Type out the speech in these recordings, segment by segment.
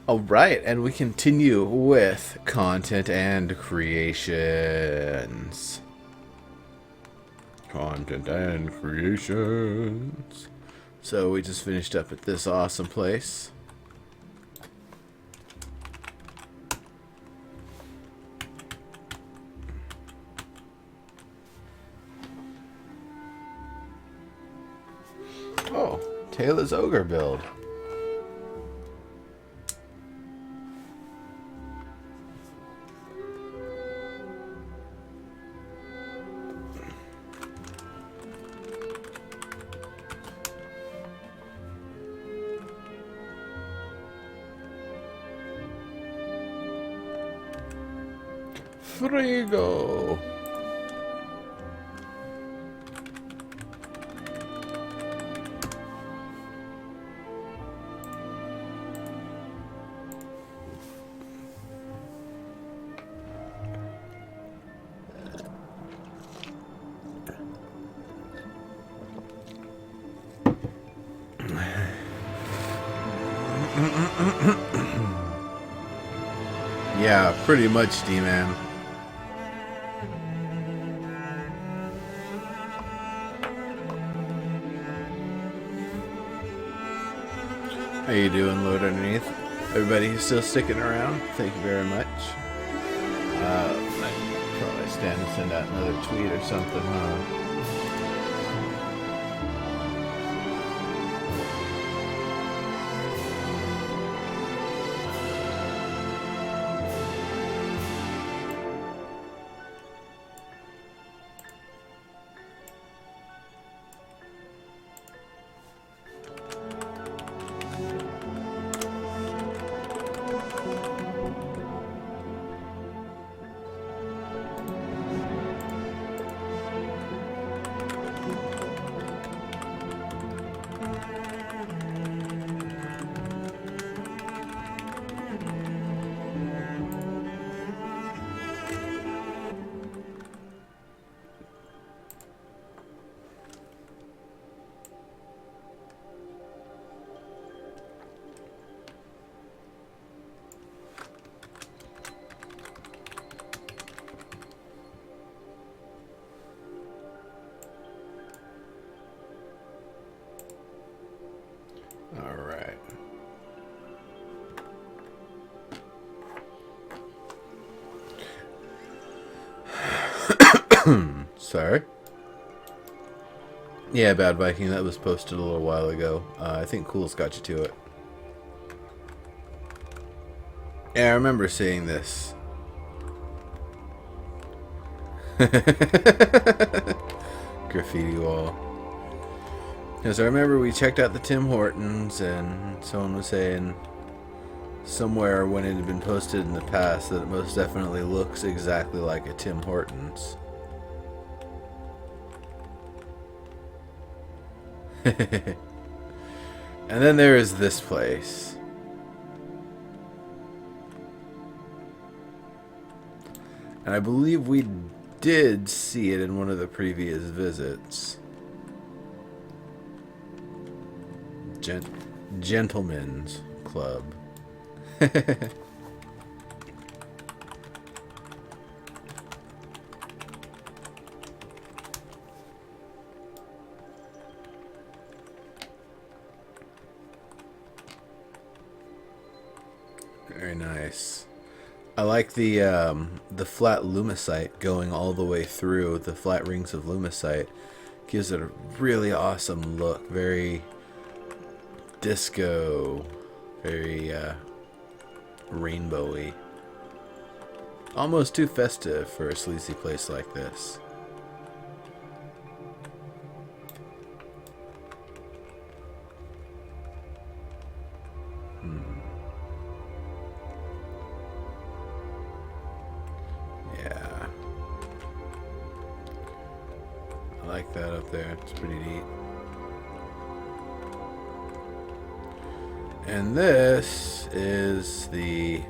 All right, and we continue with content and creations. Content and creations. So we just finished up at this awesome place. Oh, Taylor's Ogre build. Frigo. Yeah, pretty much, D-Man. How you doing, Lord Underneath? Everybody who's still sticking around, thank you very much. Might probably stand and send out another tweet or something, huh? Alright. Sorry. Yeah, Bad Viking, that was posted a little while ago. I think Cool's got you to it. Yeah, I remember seeing this. Graffiti wall. Because I remember we checked out the Tim Hortons, and someone was saying somewhere when it had been posted in the past that it most definitely looks exactly like a Tim Hortons. And then there is this place. And I believe we did see it in one of the previous visits. Gentlemen's Club. Very nice. I like the flat lumicite going all the way through the flat rings of lumicite. Gives it a really awesome look. Very disco, very rainbowy. Almost too festive for a sleazy place like this. Yeah. I like that up there. It's pretty neat. And this is the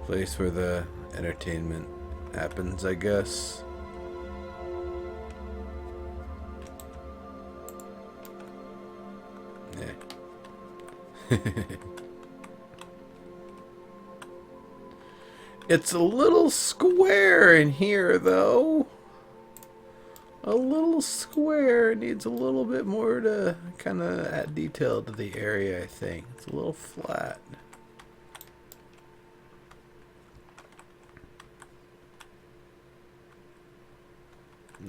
place where the entertainment happens, I guess. Yeah. It's a little square in here, though. A little square. It needs a little bit more to kind of add detail to the area, I think. It's a little flat.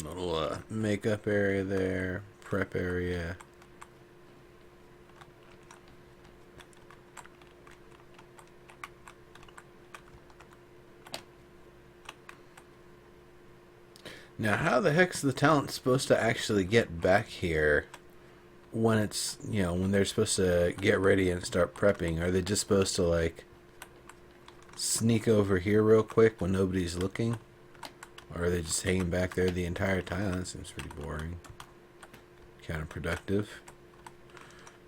Little makeup area there. Prep area. Now, how the heck's the talent supposed to actually get back here when it's, you know, when they're supposed to get ready and start prepping? Are they just supposed to, like, sneak over here real quick when nobody's looking? Or are they just hanging back there the entire time? That seems pretty boring. Counterproductive.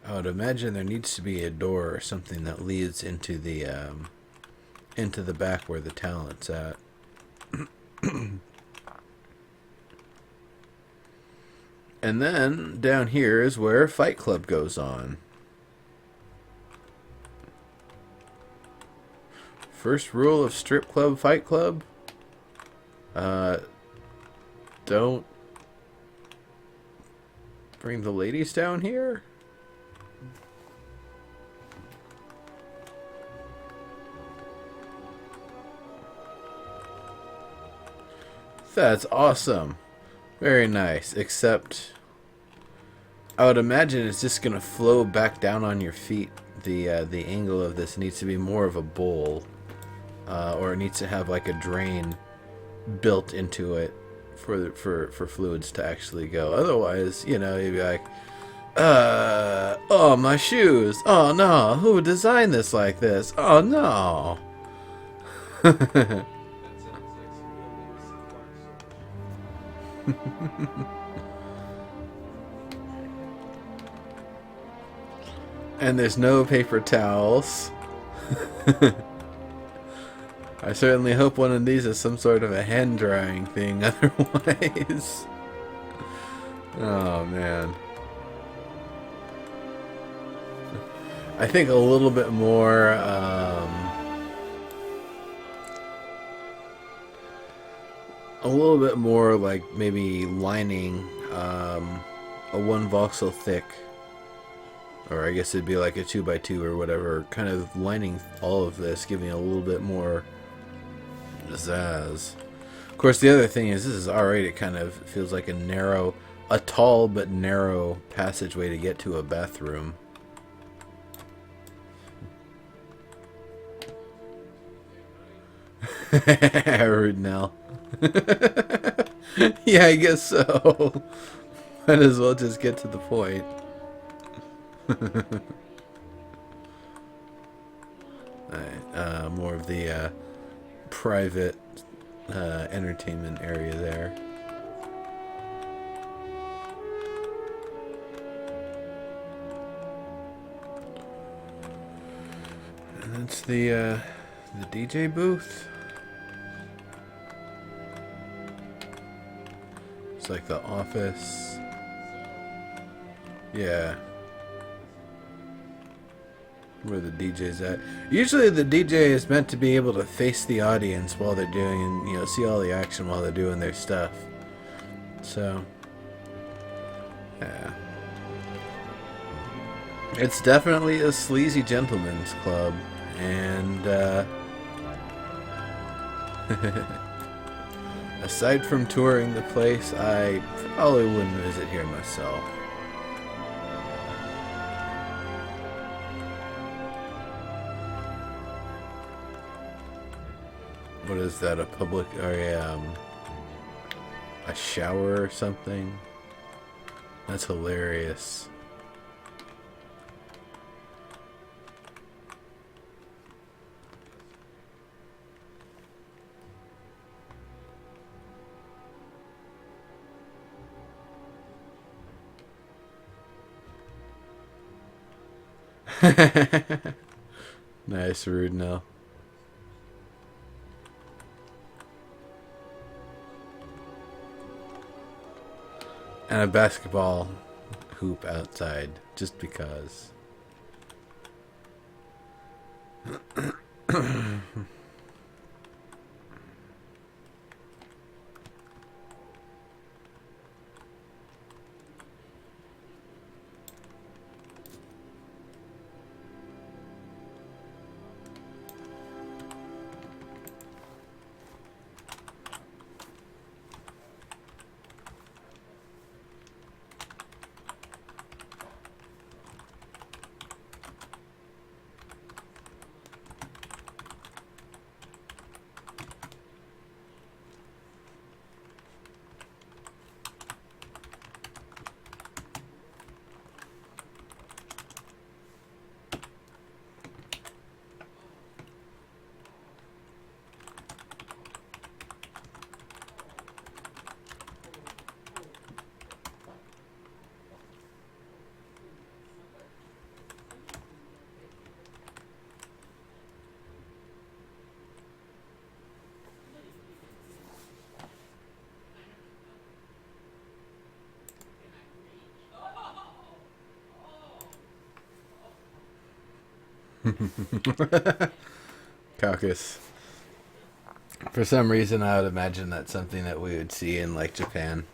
I would imagine there needs to be a door or something that leads into the back where the talent's at. And then down here is where Fight Club goes on. First rule of Strip Club Fight Club: don't bring the ladies down here. That's awesome. Very nice, except I would imagine it's just gonna flow back down on your feet. The angle of this needs to be more of a bowl, or it needs to have like a drain built into it for fluids to actually go. Otherwise, you know, you'd be like, oh, my shoes. Oh no, who designed this like this? Oh no. And there's no paper towels. I certainly hope one of these is some sort of a hand drying thing, otherwise. Oh man. I think a little bit more like maybe lining a 1 voxel thick, or I guess it'd be like a 2x2 or whatever, kind of lining all of this, giving it a little bit more pizzazz. Of course, the other thing is, this is alright, it kind of feels like a tall but narrow passageway to get to a bathroom. Rude Nell. Yeah, I guess so. Might as well just get to the point. Alright, more of the private entertainment area there. And that's the DJ booth. It's like the office. Yeah. Where the DJ's at. Usually the DJ is meant to be able to face the audience while they're doing, you know, see all the action while they're doing their stuff. So, yeah. It's definitely a sleazy gentleman's club. And, aside from touring the place, I probably wouldn't visit here myself. What is that, a public, or a shower or something? That's hilarious. Nice, Rude Nell. And a basketball hoop outside, just because. Caucus. For some reason, I would imagine that's something that we would see in like Japan.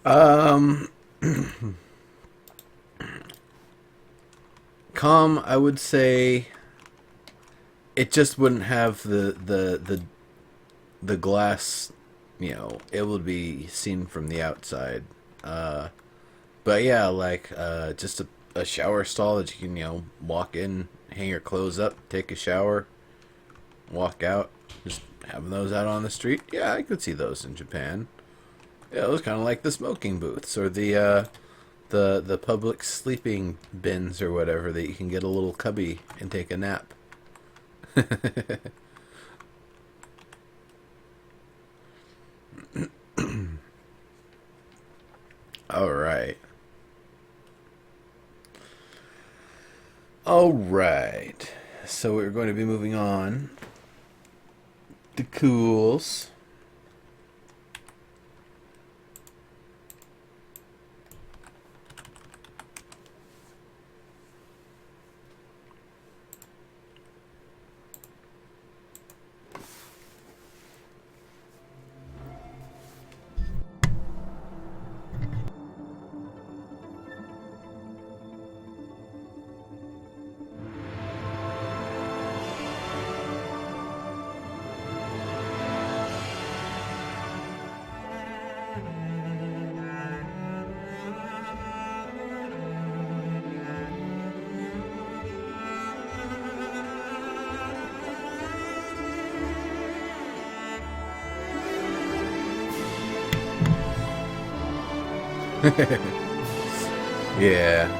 Um, calm. I would say it just wouldn't have the glass. You know, it would be seen from the outside. Uh, but yeah, like just a shower stall that you can walk in, hang your clothes up, take a shower, walk out. Just having those out on the street. Yeah, I could see those in Japan. Yeah, it was kind of like the smoking booths or the public sleeping bins or whatever that you can get a little cubby and take a nap. All right. All right. So we're going to be moving on to cools. Yeah.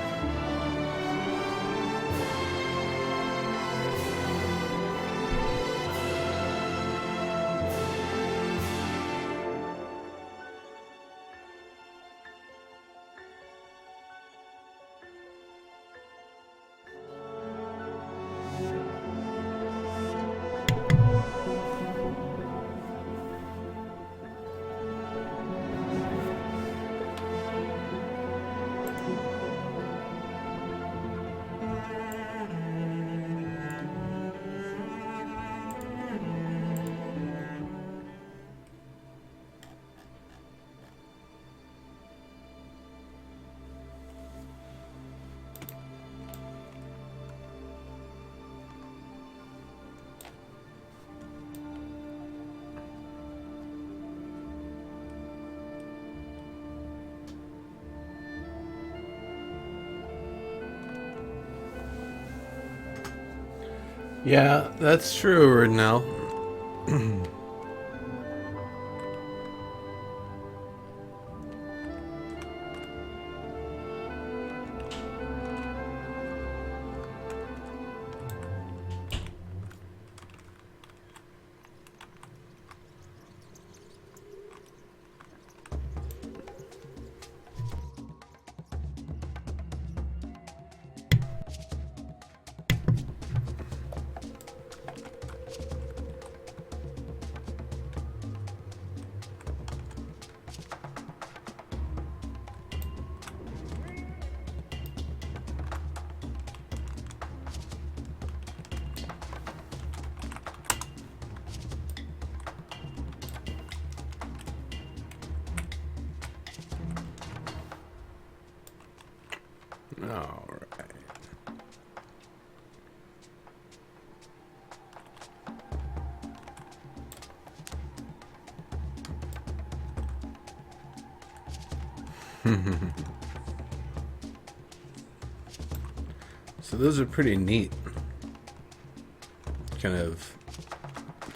Yeah, that's true, Ridnell. All right. So those are pretty neat. Kind of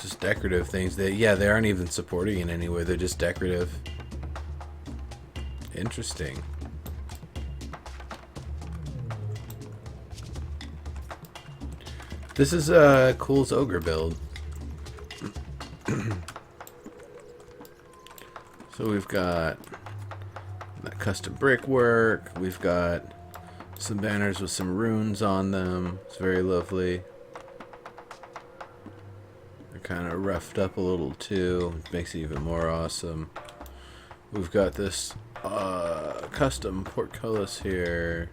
just decorative things. They aren't even supporting in any way. They're just decorative. Interesting. This is Cool's ogre build. So we've got that custom brickwork. We've got some banners with some runes on them. It's very lovely. They're kind of roughed up a little too. It makes it even more awesome. We've got this custom portcullis here.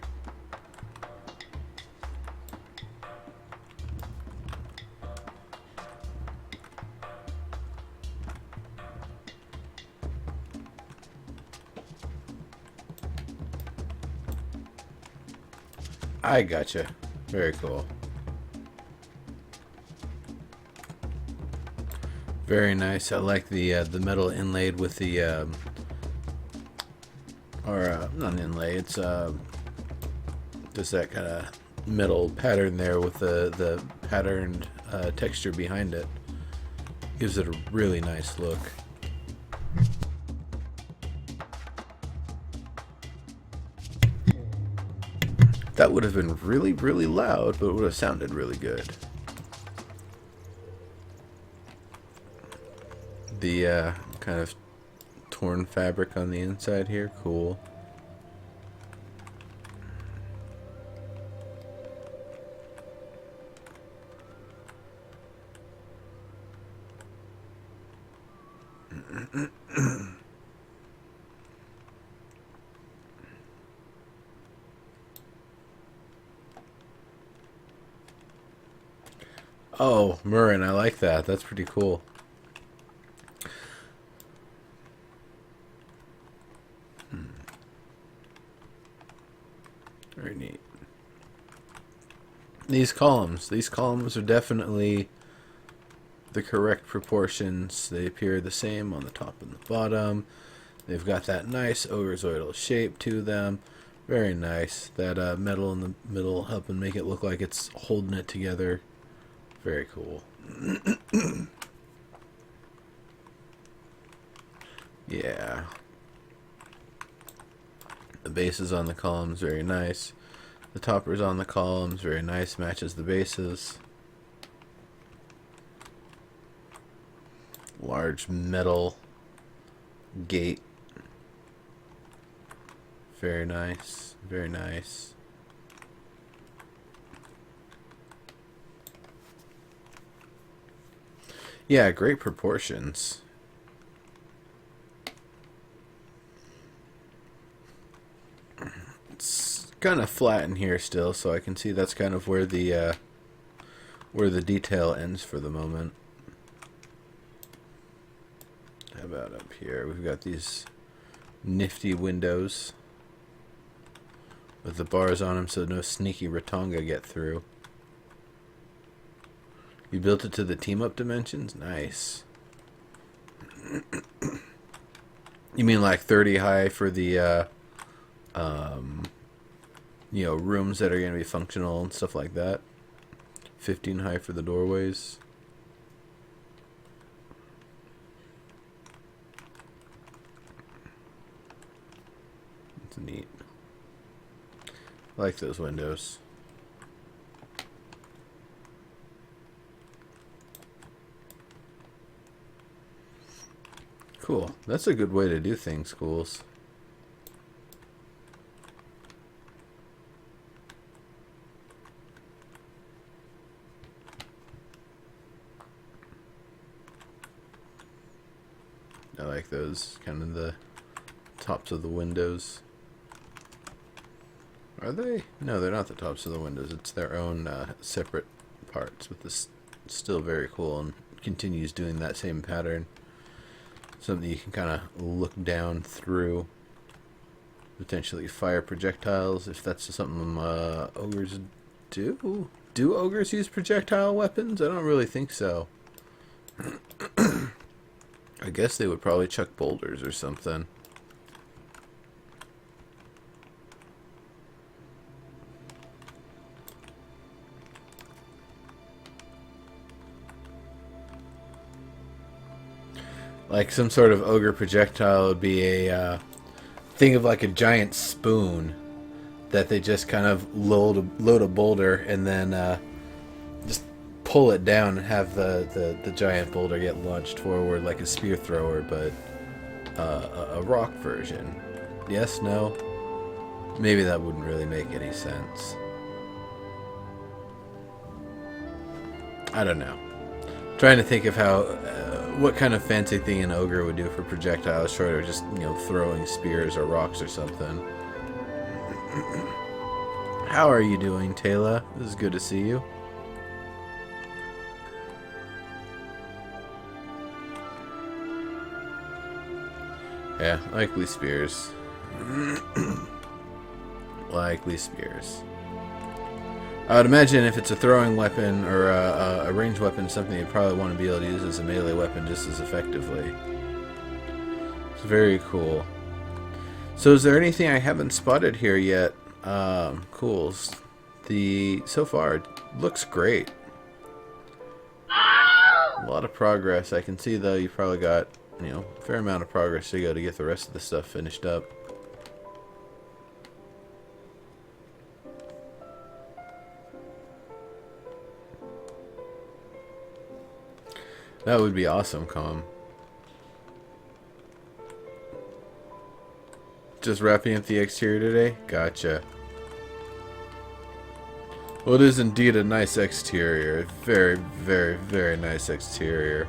I gotcha. Very cool. Very nice. I like the metal inlaid with the not inlay. It's just that kind of metal pattern there with the patterned texture behind it. Gives it a really nice look. That would have been really, really loud, but it would have sounded really good. The kind of torn fabric on the inside here, cool. Oh, Murrin, I like that. That's pretty cool. Very neat. These columns are definitely the correct proportions. They appear the same on the top and the bottom. They've got that nice ogrezoidal shape to them. Very nice. That metal in the middle helping make it look like it's holding it together. Very cool. Yeah. The bases on the columns, very nice. The toppers on the columns, very nice. Matches the bases. Large metal gate. Very nice. Very nice. Yeah, great proportions. It's kind of flat in here still, so I can see that's kind of where the detail ends for the moment. How about up here? We've got these nifty windows with the bars on them so no sneaky Ratonga get through. You built it to the team-up dimensions? Nice. You mean like 30 high for the, rooms that are going to be functional and stuff like that? 15 high for the doorways? It's neat. I like those windows. Cool. That's a good way to do things, schools. I like those, kind of the tops of the windows. Are they? No, they're not the tops of the windows. It's their own separate parts, but this is still very cool and continues doing that same pattern. Something you can kind of look down through. Potentially fire projectiles, if that's something ogres do. Do ogres use projectile weapons? I don't really think so. I guess they would probably chuck boulders or something. Like some sort of ogre projectile would be a think of like a giant spoon that they just kind of load a boulder and then just pull it down and have the giant boulder get launched forward like a spear thrower, but a rock version. Yes, no? Maybe that wouldn't really make any sense. I don't know. Trying to think of how, what kind of fancy thing an ogre would do for projectiles, short of just, throwing spears or rocks or something. How are you doing, Taylor? This is good to see you. Yeah, likely spears. Likely spears. I would imagine if it's a throwing weapon or a ranged weapon, something you'd probably want to be able to use as a melee weapon just as effectively. It's very cool. So is there anything I haven't spotted here yet? Cool. So far, it looks great. A lot of progress. I can see, though, you probably got, a fair amount of progress to go to get the rest of the stuff finished up. That would be awesome, Com. Just wrapping up the exterior today? Gotcha. Well, it is indeed a nice exterior. Very, very, very nice exterior.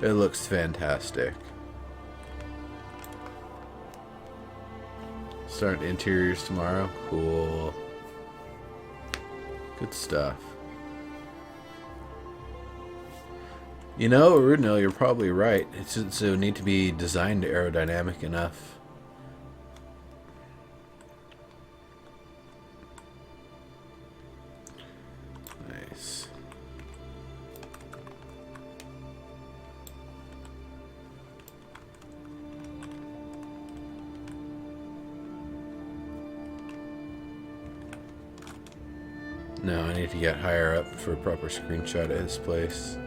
It looks fantastic. Starting interiors tomorrow. Cool. Good stuff. Rudnell, you're probably right. It would need to be designed aerodynamic enough. Nice. No, I need to get higher up for a proper screenshot of his place.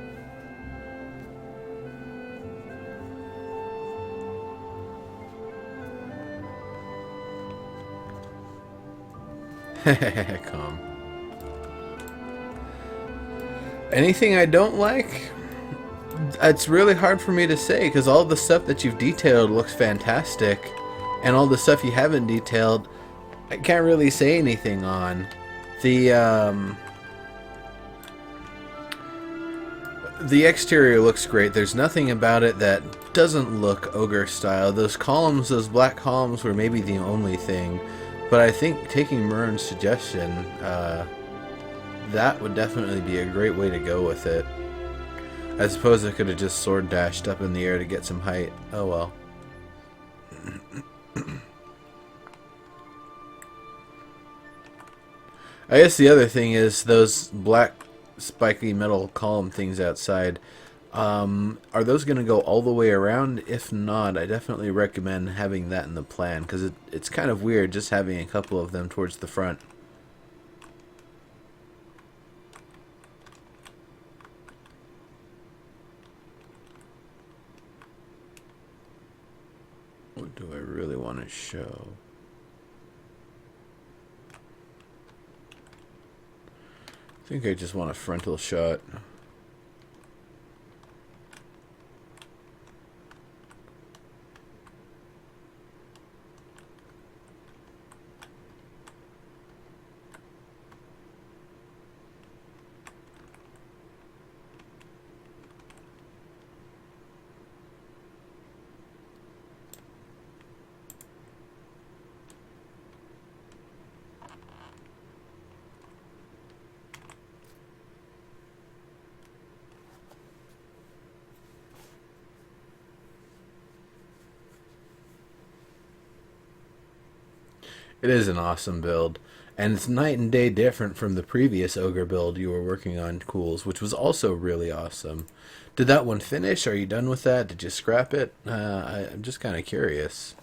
Calm. Anything I don't like? It's really hard for me to say because all the stuff that you've detailed looks fantastic, and all the stuff you haven't detailed, I can't really say anything on. The exterior looks great. There's nothing about it that doesn't look ogre style. Those columns, those black columns, were maybe the only thing. But I think taking Murren's suggestion, that would definitely be a great way to go with it. I suppose I could have just sword dashed up in the air to get some height. Oh well. I guess the other thing is those black spiky metal column things outside. Are those going to go all the way around? If not, I definitely recommend having that in the plan, because it's kind of weird just having a couple of them towards the front. What do I really want to show? I think I just want a frontal shot. It is an awesome build, and it's night and day different from the previous Ogre build you were working on, Cools, which was also really awesome. Did that one finish? Are you done with that? Did you scrap it? I'm just kind of curious.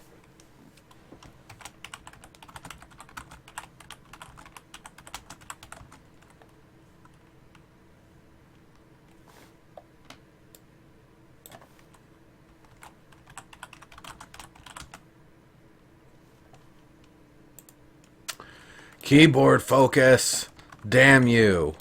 Keyboard focus! Damn you!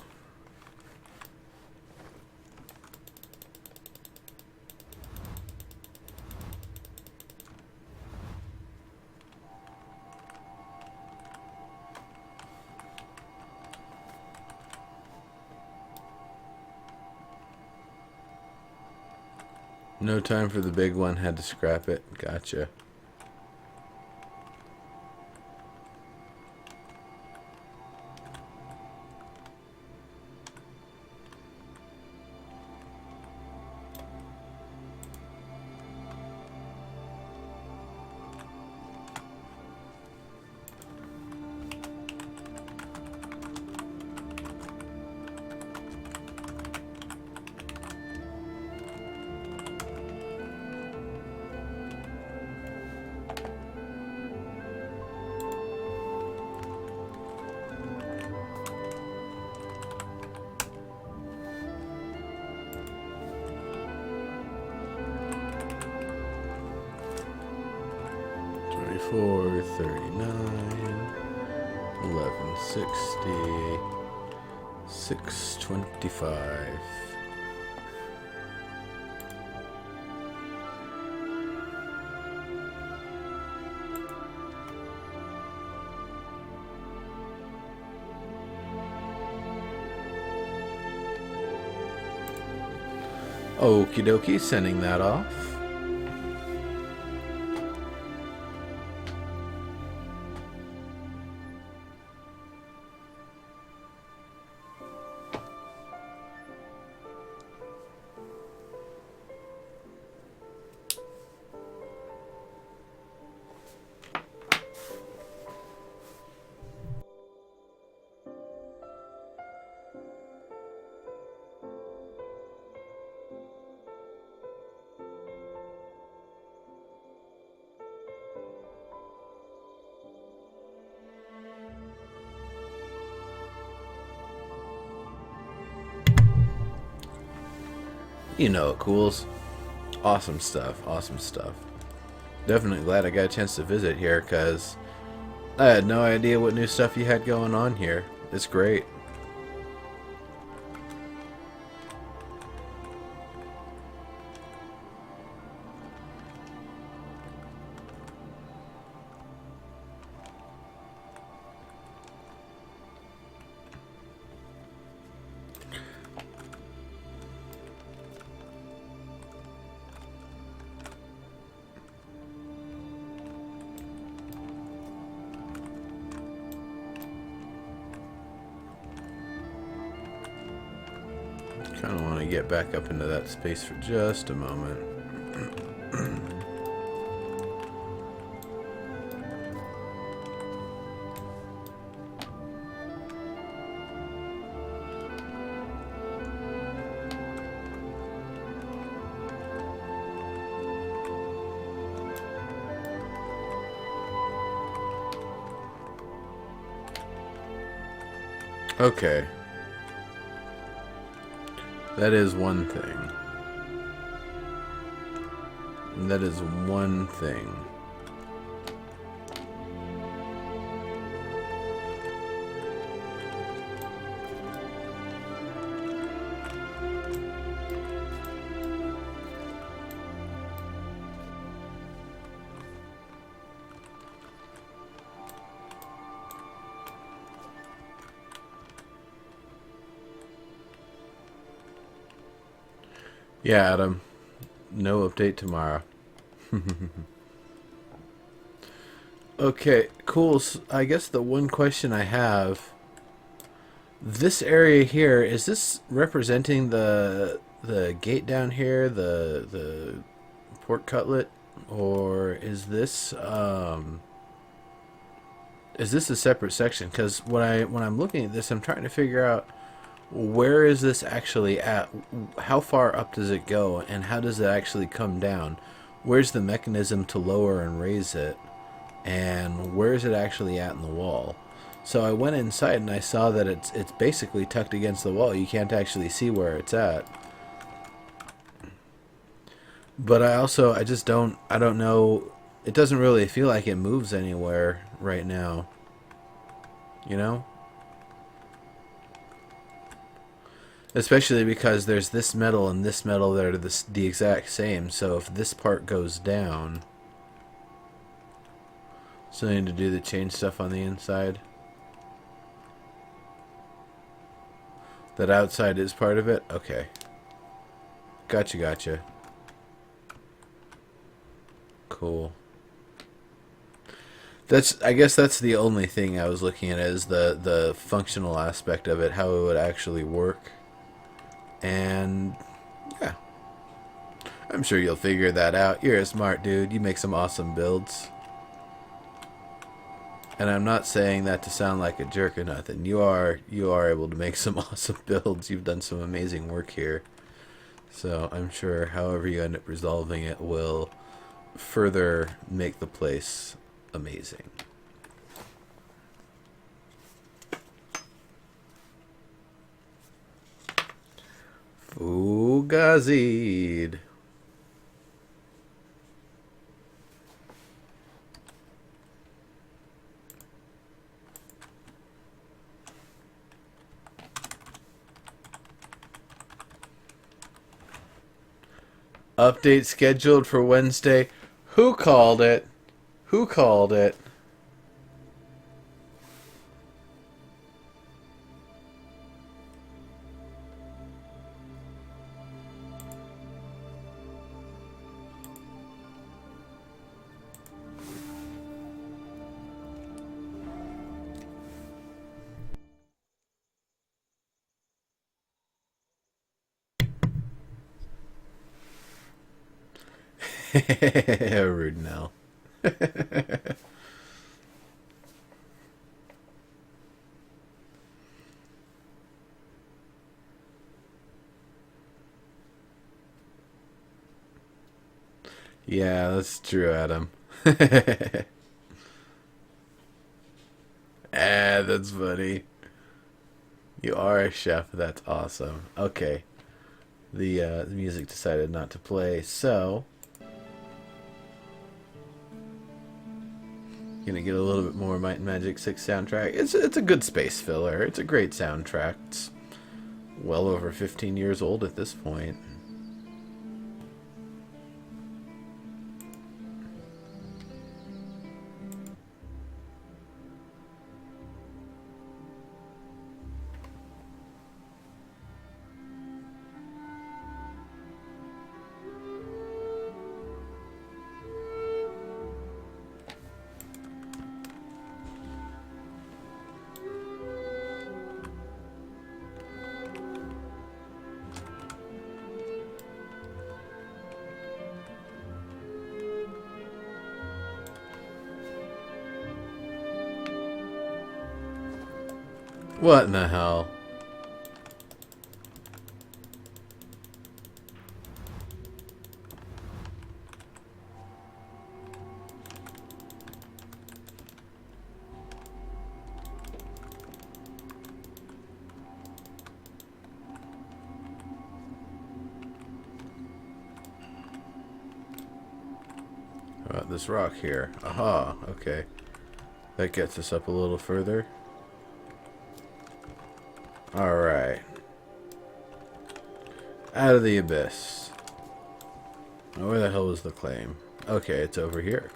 No time for the big one, had to scrap it. Gotcha. Four 39 1160 625. Okie dokie, sending that off. You know it, Cools. Awesome stuff, awesome stuff. Definitely glad I got a chance to visit here, because I had no idea what new stuff you had going on here. It's great. Kind of want to get back up into that space for just a moment. Okay. That is one thing. That is one thing. Yeah, Adam. No update tomorrow. Okay, cool. So I guess the one question I have, this area here, is this representing the gate down here, the pork cutlet, or is this a separate section? Because when I'm looking at this, I'm trying to figure out, where is this actually at? How far up does it go, and how does it actually come down? Where's the mechanism to lower and raise it, and where is it actually at in the wall? So I went inside and I saw that it's basically tucked against the wall. You can't actually see where it's at. But I don't know. It doesn't really feel like it moves anywhere right now. You know? Especially because there's this metal and this metal that are the exact same. So if this part goes down... So I need to do the change stuff on the inside. That outside is part of it? Okay. Gotcha, gotcha. Cool. I guess that's the only thing I was looking at is the functional aspect of it, how it would actually work. And yeah. I'm sure you'll figure that out. You're a smart dude. You make some awesome builds. And I'm not saying that to sound like a jerk or nothing. You are able to make some awesome builds. You've done some amazing work here. So I'm sure however you end up resolving it will further make the place amazing. Fugazied. Update scheduled for Wednesday. Who called it? Who called it? Rude now. Yeah, that's true, Adam. That's funny. You are a chef. That's awesome. Okay. The music decided not to play, so gonna get a little bit more Might and Magic 6 soundtrack. It's a good space filler. It's a great soundtrack. It's well over 15 years old at this point. What in the hell? How about this rock here? Aha, okay. That gets us up a little further. Alright. Out of the abyss. Now where the hell is the claim? Okay, it's over here.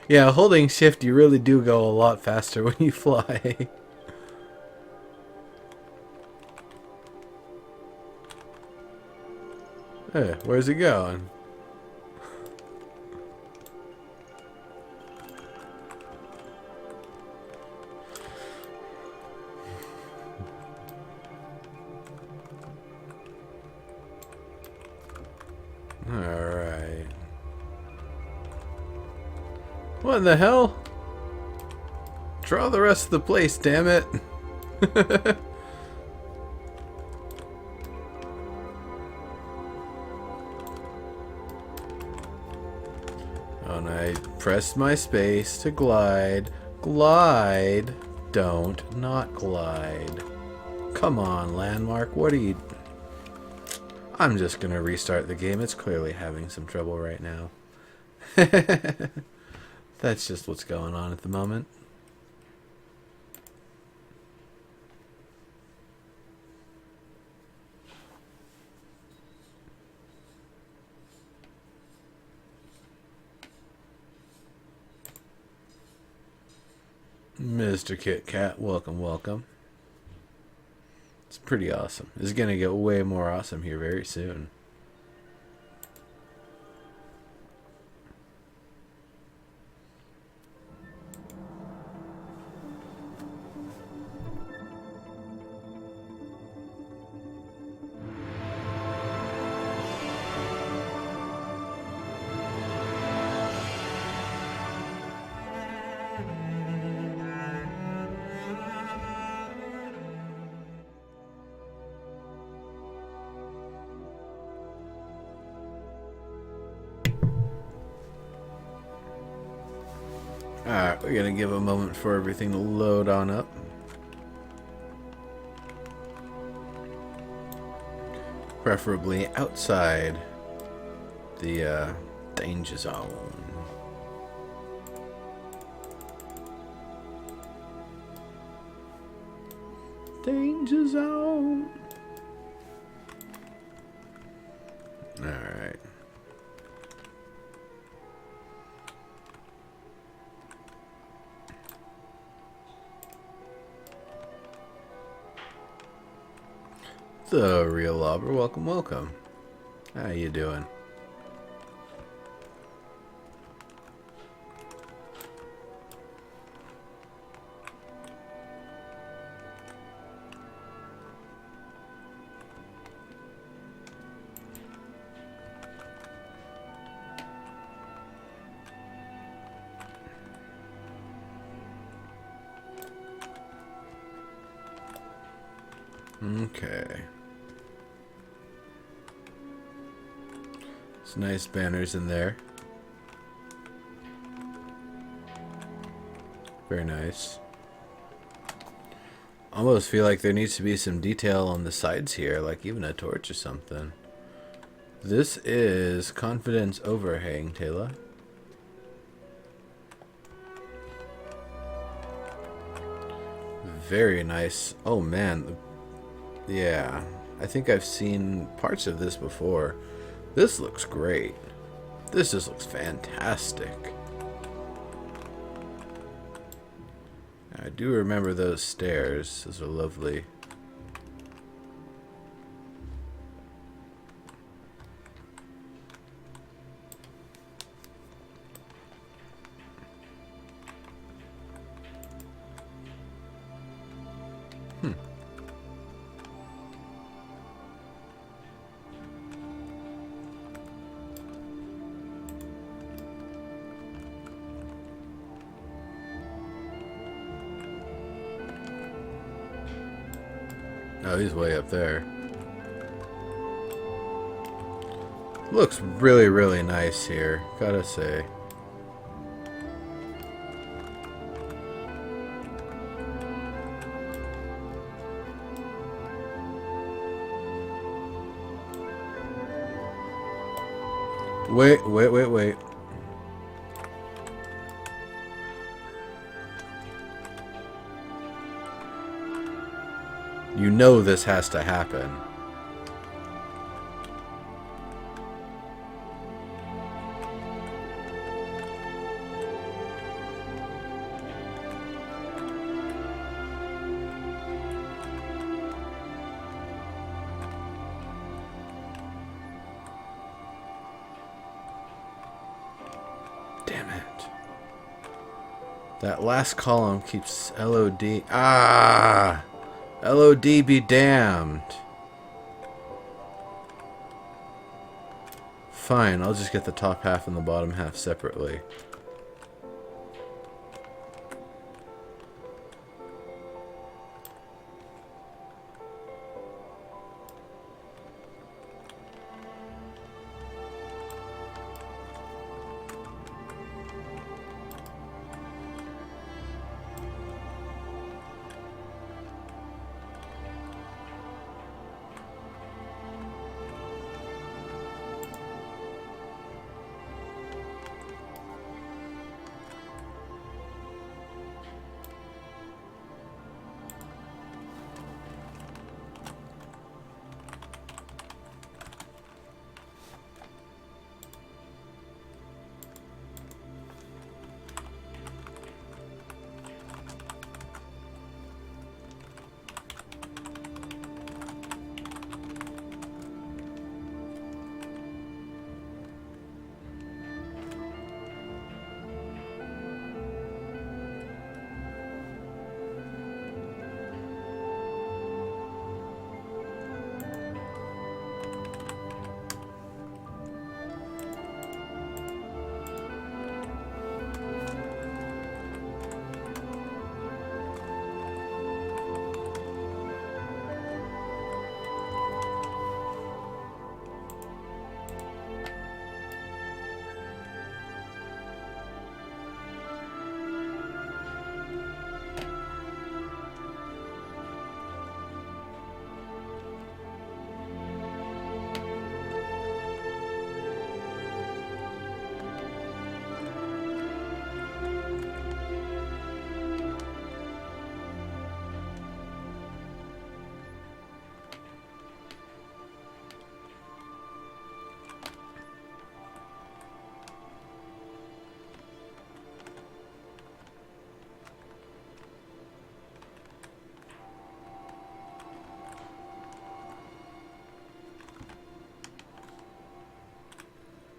Yeah, holding shift, you really do go a lot faster when you fly. Hey, where's it going? Alright. What in the hell? Draw the rest of the place, damn it. Oh, and I pressed my space to glide. Glide. Don't not glide. Come on, Landmark. What are you... I'm just gonna restart the game. It's clearly having some trouble right now. That's just what's going on at the moment. Mr. Kit Kat, welcome, welcome. It's pretty awesome. It's gonna get way more awesome here very soon. Alright, we're gonna give a moment for everything to load on up. Preferably outside the danger zone. Danger zone. Alright. The Real Lobber, welcome, welcome. How you doing? Okay. Some nice banners in there. Very nice. Almost feel like there needs to be some detail on the sides here, like even a torch or something. This is Confidence Overhang, Taylor. Very nice. Oh man. Yeah. I think I've seen parts of this before. This looks great. This just looks fantastic. I do remember those stairs. Those are lovely. Oh, he's way up there. Looks really, really nice here, gotta say. Wait. You know this has to happen. That last column keeps LOD. Ah! LOD be damned. Fine, I'll just get the top half and the bottom half separately.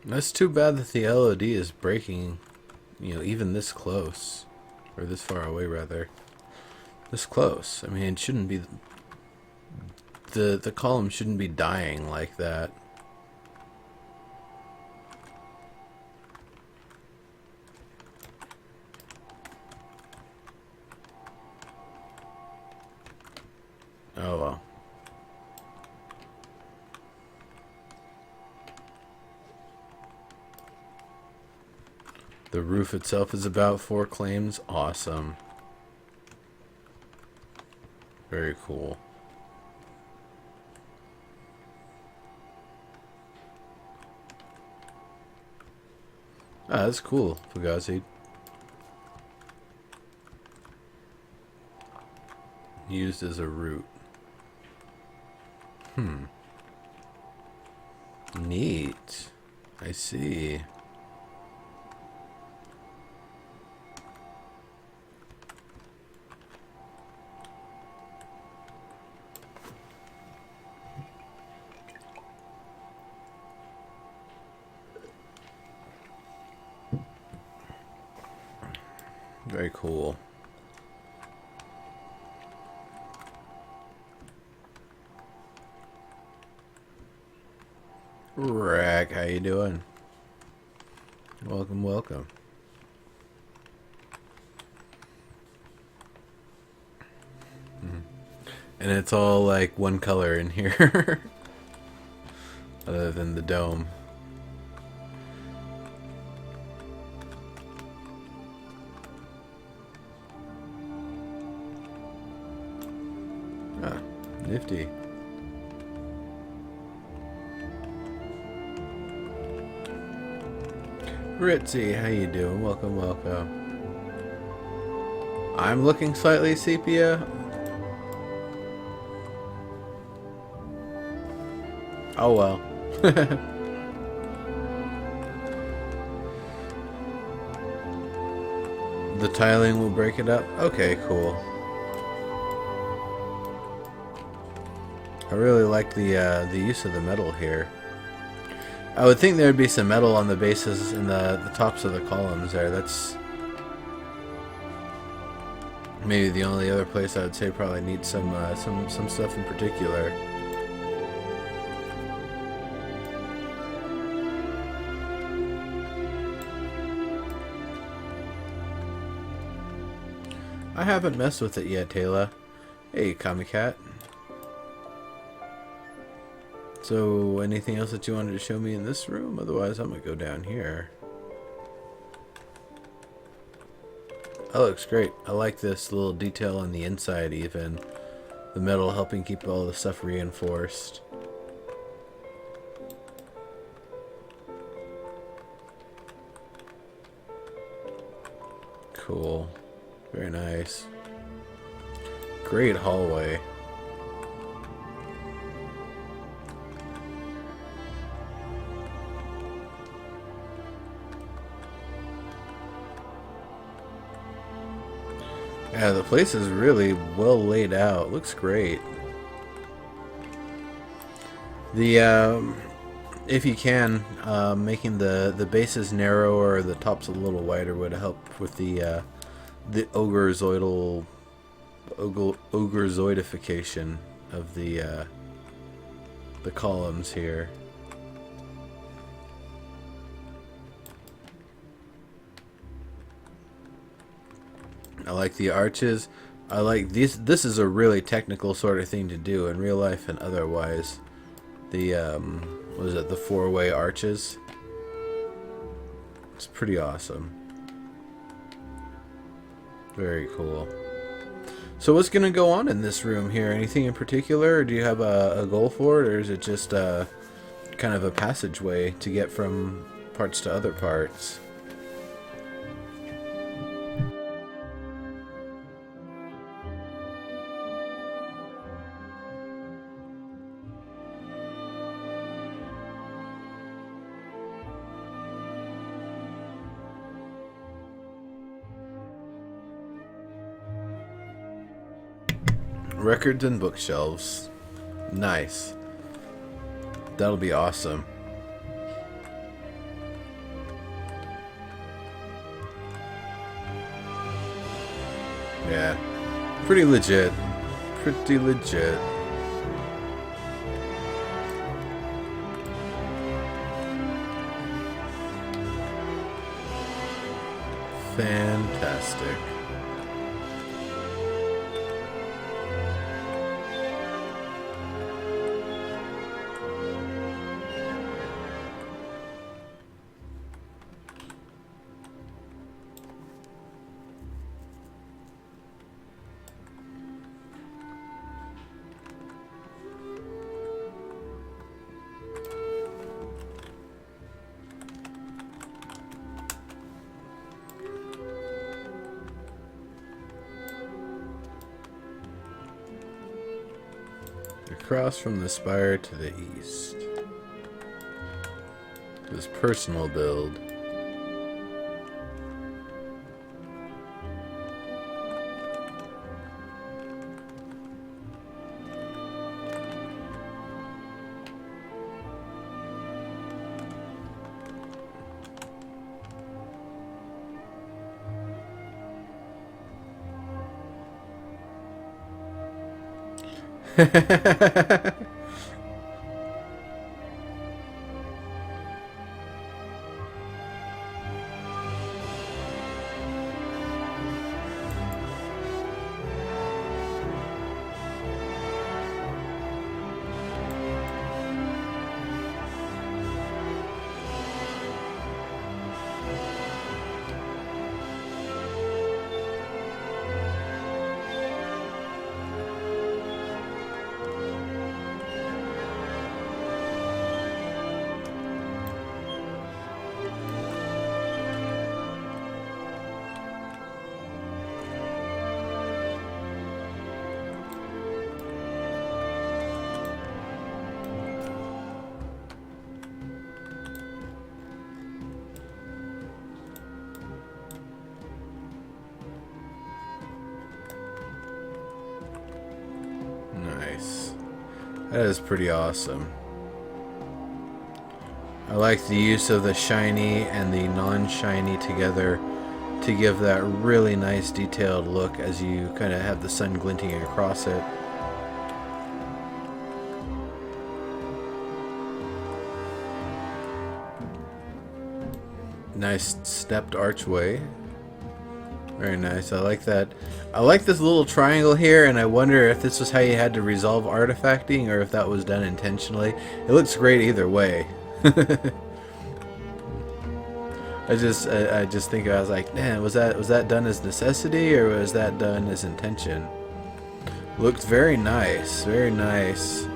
That's too bad that the LOD is breaking, you know, even this close. Or this far away, rather. This close. I mean, it shouldn't be... The column shouldn't be dying like that. Oh well. The roof itself is about 4 claims. Awesome. Very cool. Ah, that's cool, Fugazi. Used as a route. Neat. I see. Very cool. Rack, how you doing? Welcome, welcome. And it's all like one color in here. Other than the dome. Ah, nifty. Ritzy, how you doing? Welcome, welcome. I'm looking slightly sepia. Oh well. The tiling will break it up? Okay, cool. I really like the use of the metal here. I would think there would be some metal on the bases and the tops of the columns there. That's Maybe the only other place I would say probably needs some stuff in particular. I haven't messed with it yet, Taylor. Hey, Kamikat. So, anything else that you wanted to show me in this room? Otherwise, I'm gonna go down here. That looks great. I like this little detail on the inside even. The metal helping keep all the stuff reinforced. Cool. Very nice. Great hallway. Yeah, the place is really well laid out. Looks great. The if you can, making the bases narrower, the tops a little wider would help with the ogrezoidification of the columns here. I like the arches. I like these. This is a really technical sort of thing to do in real life and otherwise. The what is it? The four-way arches. It's pretty awesome. Very cool. So what's gonna go on in this room here? Anything in particular, or do you have a goal for it, or is it just kind of a passageway to get from parts to other parts? Records and bookshelves. Nice. That'll be awesome. Yeah. Pretty legit. Pretty legit. Fantastic. Across from the spire to the east. His personal build. Nice. That is pretty awesome. I like the use of the shiny and the non-shiny together to give that really nice detailed look as you kind of have the sun glinting across it. Nice stepped archway. Very nice. I like that. I like this little triangle here, and I wonder if this was how you had to resolve artifacting or if that was done intentionally. It looks great either way. I just think I was like, man, was that done as necessity or was that done as intention? Looked very nice, very nice.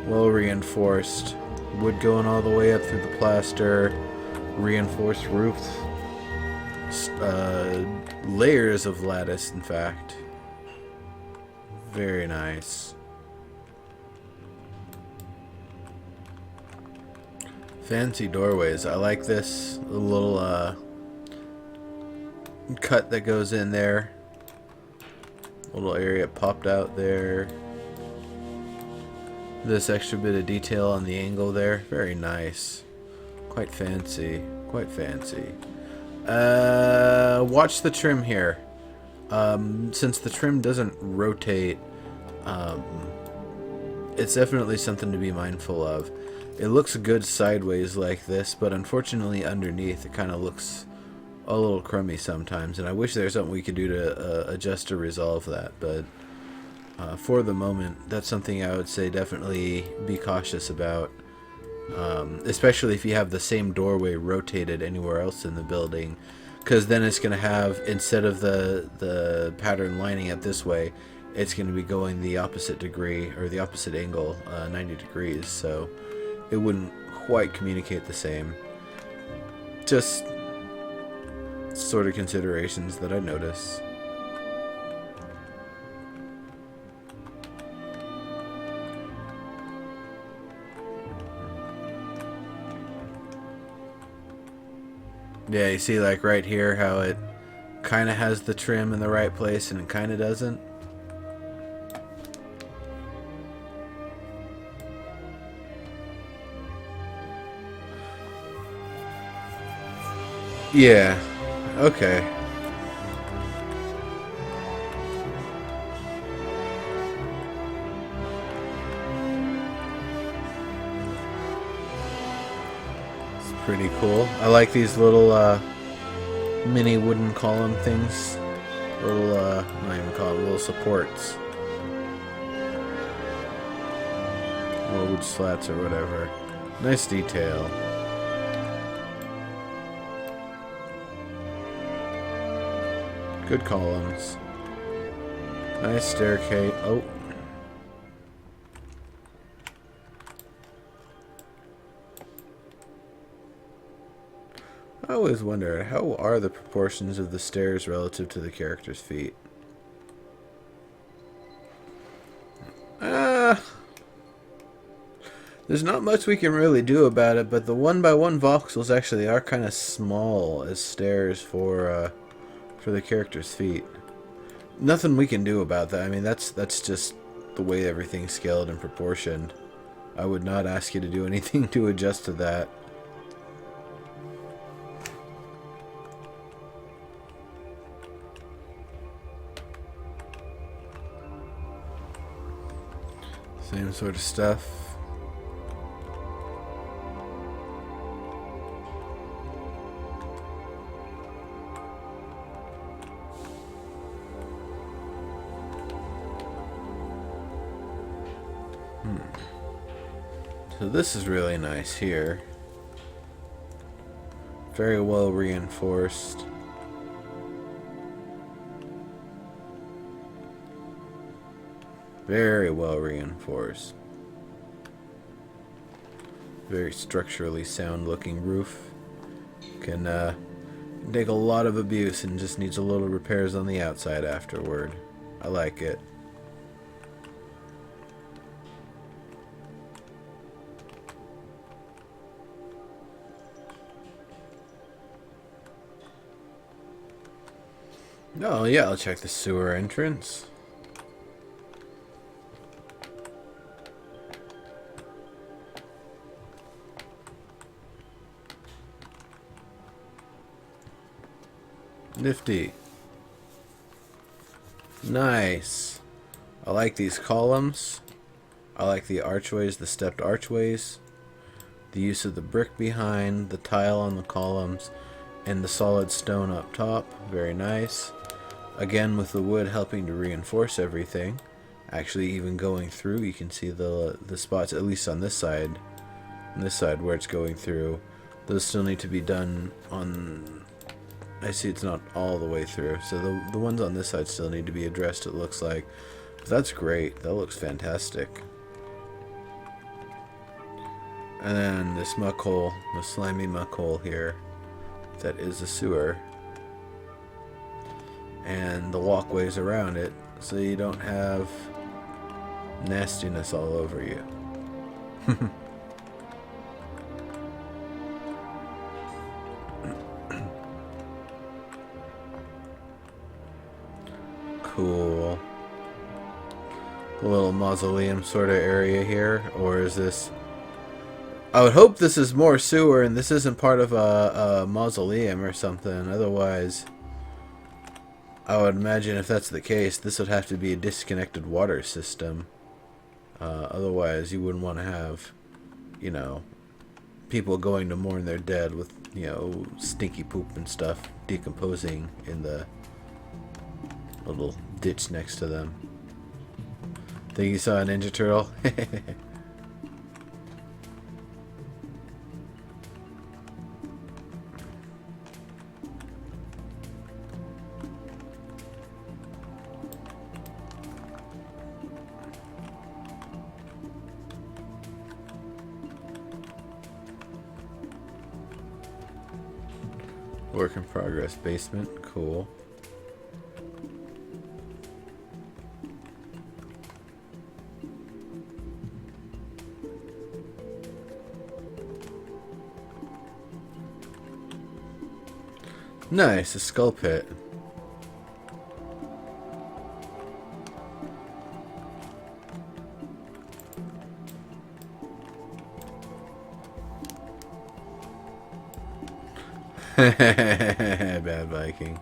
Well reinforced. Wood going all the way up through the plaster. Reinforced roofs. Layers of lattice, in fact. Very nice. Fancy doorways. I like this little cut that goes in there. Little area popped out there. This extra bit of detail on the angle there. Very nice. Quite fancy. Quite fancy. Watch the trim here. Since the trim doesn't rotate, it's definitely something to be mindful of. It looks good sideways like this, but unfortunately underneath it kind of looks a little crummy sometimes, and I wish there's something we could do to adjust or resolve that, but for the moment, that's something I would say definitely be cautious about, especially if you have the same doorway rotated anywhere else in the building, because then it's going to have, instead of the pattern lining it this way, it's going to be going the opposite degree, or the opposite angle, 90 degrees, so it wouldn't quite communicate the same. Just sort of considerations that I notice. Yeah, you see like right here how it kind of has the trim in the right place and it kind of doesn't. Yeah, okay. It's pretty cool. I like these little mini wooden column things. Little, not even column, little supports. Little wood slats or whatever. Nice detail. Good columns. Nice staircase. Oh. I always wonder, how are the proportions of the stairs relative to the character's feet? There's not much we can really do about it, but the 1x1 voxels actually are kind of small as stairs for the character's feet. Nothing we can do about that. I mean, that's just the way everything's scaled and proportioned. I would not ask you to do anything to adjust to that. Same sort of stuff. So this is really nice here. Very well reinforced. Very well reinforced. Very structurally sound looking roof. Can take a lot of abuse and just needs a little repairs on the outside afterward. I like it. Oh yeah, I'll check the sewer entrance. Nifty. Nice. I like these columns. I like the archways, the stepped archways. The use of the brick behind, the tile on the columns, and the solid stone up top. Very nice. Again, with the wood helping to reinforce everything. Actually, even going through, you can see the spots, at least on this side. On this side where it's going through. Those still need to be done on... I see it's not all the way through. So the ones on this side still need to be addressed, it looks like. But that's great. That looks fantastic. And then this muck hole, the slimy muck hole here. That is a sewer. And the walkways around it, so you don't have nastiness all over you. Cool. A little mausoleum sort of area here, or is this... I would hope this is more sewer and this isn't part of a mausoleum or something. Otherwise, I would imagine if that's the case, this would have to be a disconnected water system. Otherwise, you wouldn't want to have, you know, people going to mourn their dead with, you know, stinky poop and stuff decomposing in the little ditch next to them. Think you saw a Ninja Turtle? Work in progress basement. Cool. Nice, a skull pit. Bad Viking.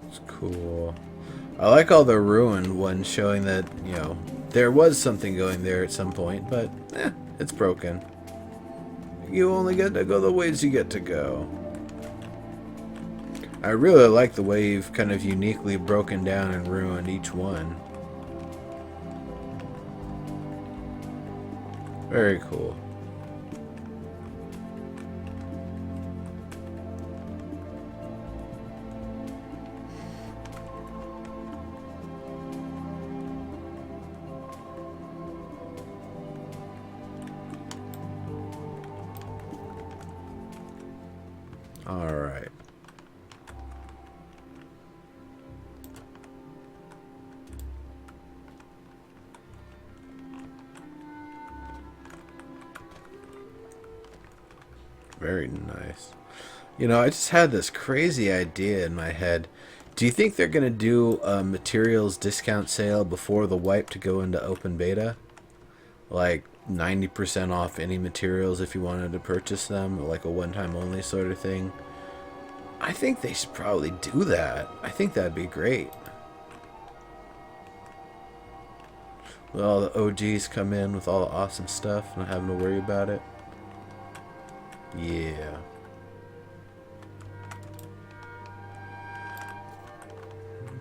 It's cool. I like all the ruined ones showing that, you know, there was something going there at some point, but it's broken. You only get to go the ways you get to go. I really like the way you've kind of uniquely broken down and ruined each one. Very cool. All right. Very nice. You know, I just had this crazy idea in my head. Do you think they're going to do a materials discount sale before the wipe to go into open beta? Like 90% off any materials if you wanted to purchase them, like a one-time only sort of thing? I think they should probably do that. I think that'd be great. With all the OGs come in with all the awesome stuff, not having to worry about it. Yeah.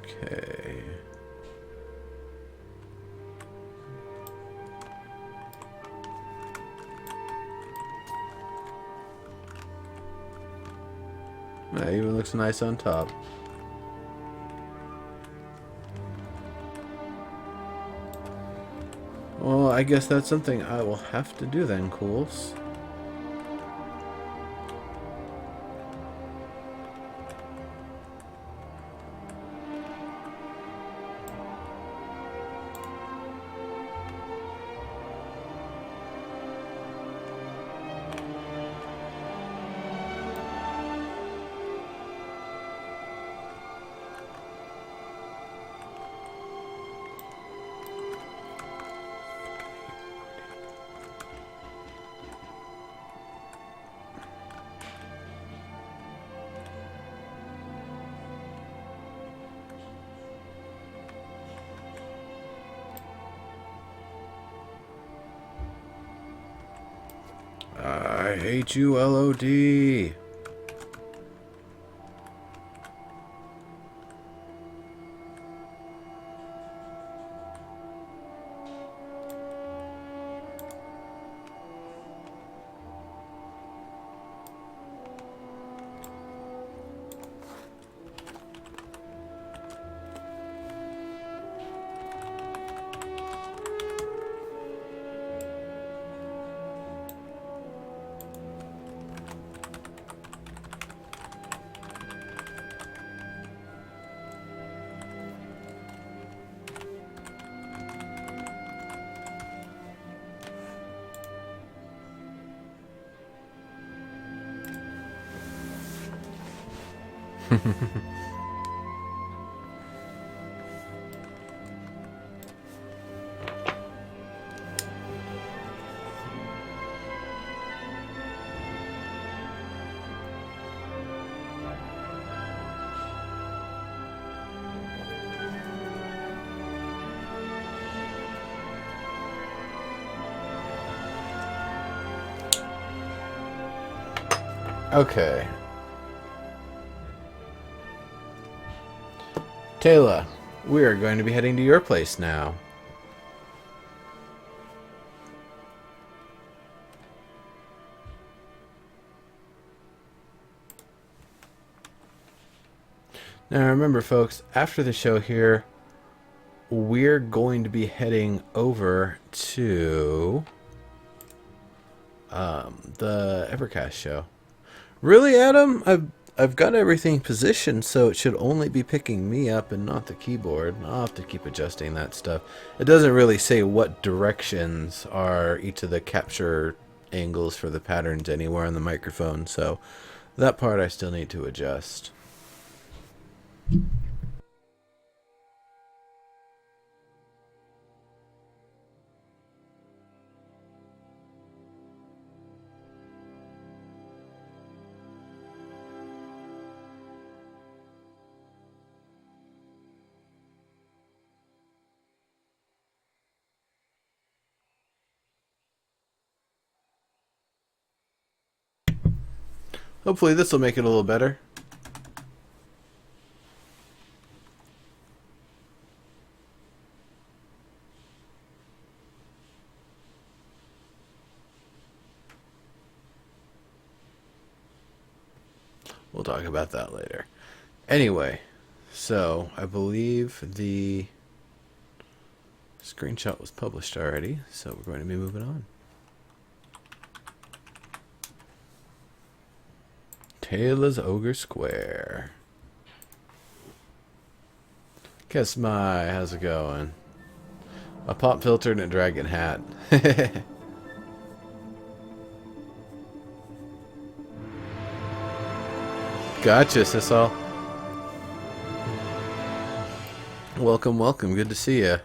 Okay. That even looks nice on top. Well, I guess that's something I will have to do then, Cools. I hate you, LOD. Okay. Taylor, we are going to be heading to your place now. Now remember, folks, after the show here, we're going to be heading over to the Evercast show. Really, Adam? I've got everything positioned so it should only be picking me up and not the keyboard. I'll have to keep adjusting that stuff. It doesn't really say what directions are each of the capture angles for the patterns anywhere on the microphone, so that part I still need to adjust. Hopefully this will make it a little better. We'll talk about that later. Anyway, so I believe the screenshot was published already, so we're going to be moving on. Taylor's Ogre Square. Guess my, how's it going? A pop filter and a dragon hat. Gotcha, Sissal. Welcome, welcome. Good to see you.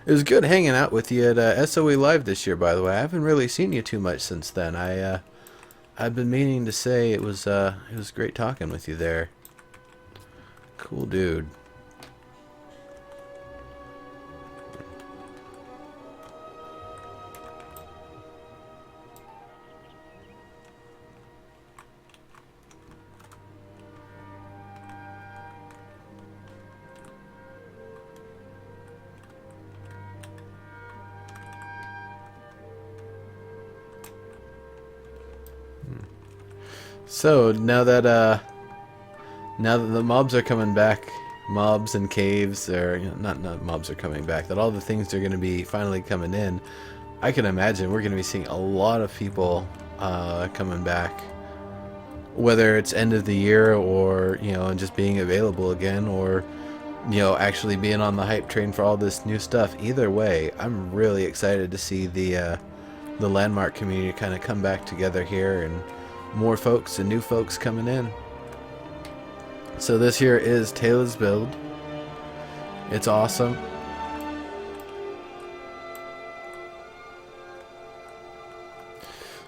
It was good hanging out with you at SOE Live this year, by the way. I haven't really seen you too much since then. I've been meaning to say it was great talking with you there. Cool dude. So now that the mobs are coming back, mobs and caves, or not mobs are coming back, that all the things are going to be finally coming in, I can imagine we're going to be seeing a lot of people coming back, whether it's end of the year or just being available again, or actually being on the hype train for all this new stuff. Either way, I'm really excited to see the Landmark community kind of come back together here, and more folks and new folks coming in. So this here is Taylor's build. It's awesome.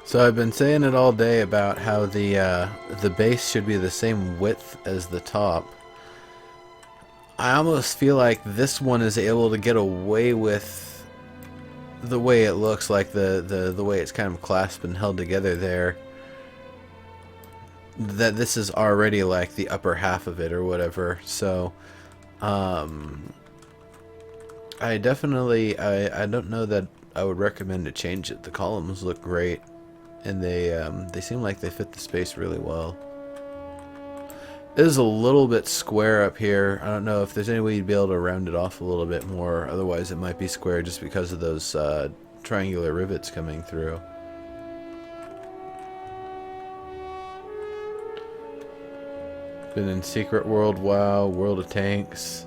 So I've been saying it all day about how the base should be the same width as the top. I almost feel like this one is able to get away with the way it looks, like the way it's kind of clasped and held together there, that this is already like the upper half of it or whatever. So I definitely, I don't know that I would recommend to change it. The columns look great, and they seem like they fit the space really well. It is a little bit square up here. I don't know if there's any way you'd be able to round it off a little bit more. Otherwise, it might be square just because of those triangular rivets coming through. Been in Secret World, WoW, World of Tanks.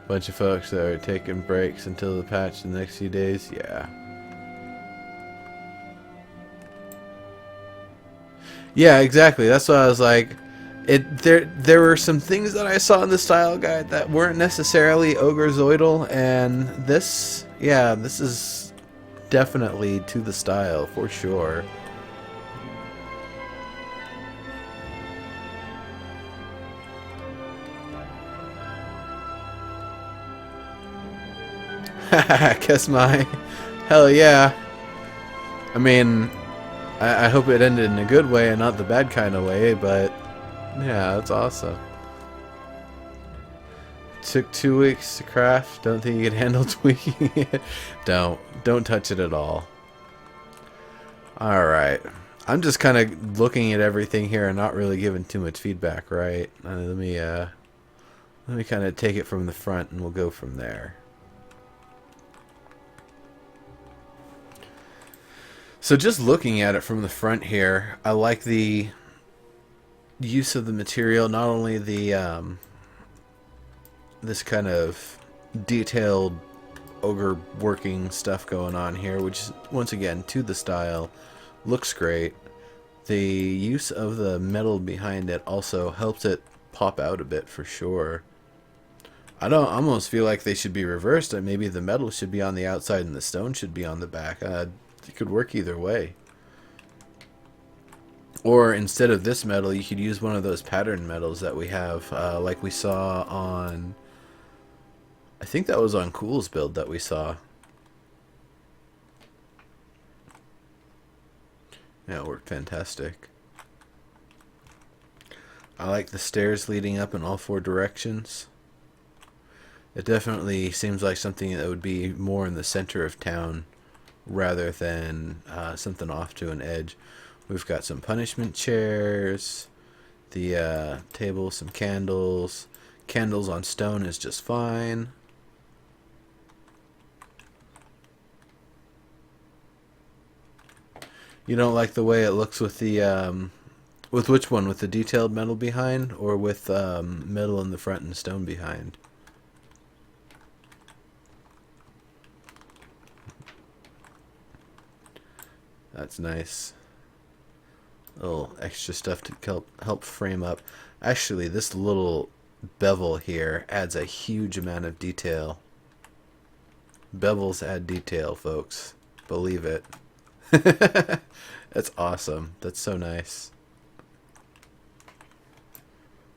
Bunch of folks that are taking breaks until the patch the next few days. Yeah. Yeah, exactly. That's why I was like, there were some things that I saw in the style guide that weren't necessarily Ogrezoidal, and this, yeah, this is definitely to the style for sure. Kiss my, hell yeah. I mean, I hope it ended in a good way and not the bad kind of way, but yeah, that's awesome. Took 2 weeks to craft. Don't think you can handle tweaking it. Don't touch it at all. Alright. I'm just kind of looking at everything here and not really giving too much feedback, right? Let me kind of take it from the front and we'll go from there. So just looking at it from the front here, I like the use of the material, not only the this kind of detailed ogre working stuff going on here, which is once again to the style, looks great. The use of the metal behind it also helps it pop out a bit for sure. I don't almost feel like they should be reversed, and maybe the metal should be on the outside and the stone should be on the back. It could work either way. Or instead of this metal, you could use one of those pattern metals that we have, like we saw on, I think that was on Cool's build that we saw. Yeah, it worked fantastic. I like the stairs leading up in all 4 directions. It definitely seems like something that would be more in the center of town rather than something off to an edge. We've got some punishment chairs, the table, some candles. Candles on stone is just fine. You don't like the way it looks with the with which one? With the detailed metal behind, or with metal in the front and stone behind? That's nice. A little extra stuff to help frame up. Actually, this little bevel here adds a huge amount of detail. Bevels add detail, folks. Believe it. That's awesome. That's so nice.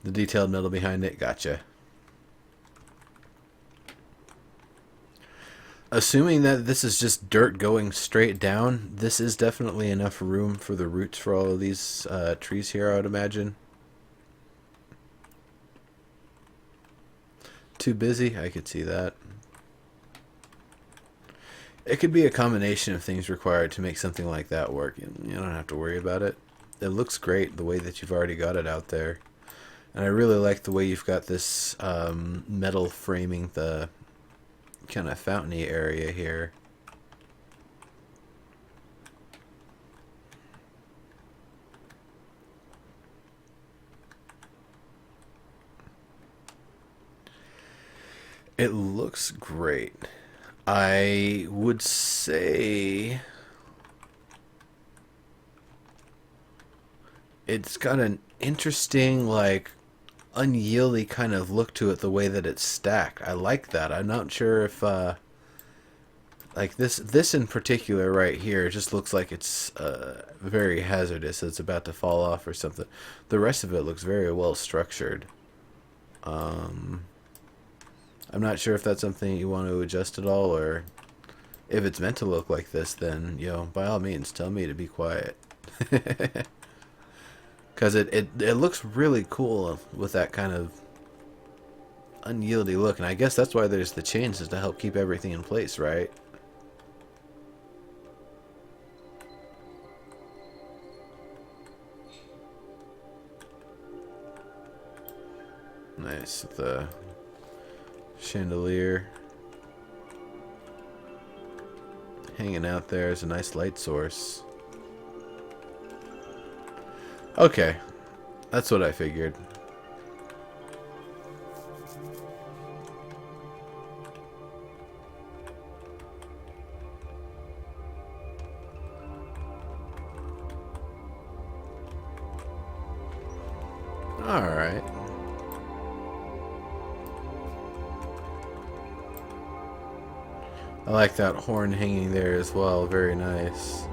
The detailed metal behind it, gotcha. Assuming that this is just dirt going straight down, this is definitely enough room for the roots for all of these trees here, I would imagine. Too busy? I could see that. It could be a combination of things required to make something like that work. You don't have to worry about it. It looks great the way that you've already got it out there. And I really like the way you've got this metal framing the kind of fountainy area here. It looks great. I would say it's got an interesting, like, unyieldy kind of look to it, the way that it's stacked. I like that. I'm not sure if like this in particular right here just looks like it's very hazardous. It's about to fall off or something. The rest of it looks very well structured. I'm not sure if that's something you want to adjust at all, or if it's meant to look like this, then, by all means, tell me to be quiet. Because it looks really cool with that kind of unyieldy look, and I guess that's why there's the chains, is to help keep everything in place, right? Nice. The chandelier hanging out there is a nice light source. Okay, that's what I figured. Alright. I like that horn hanging there as well. Very nice.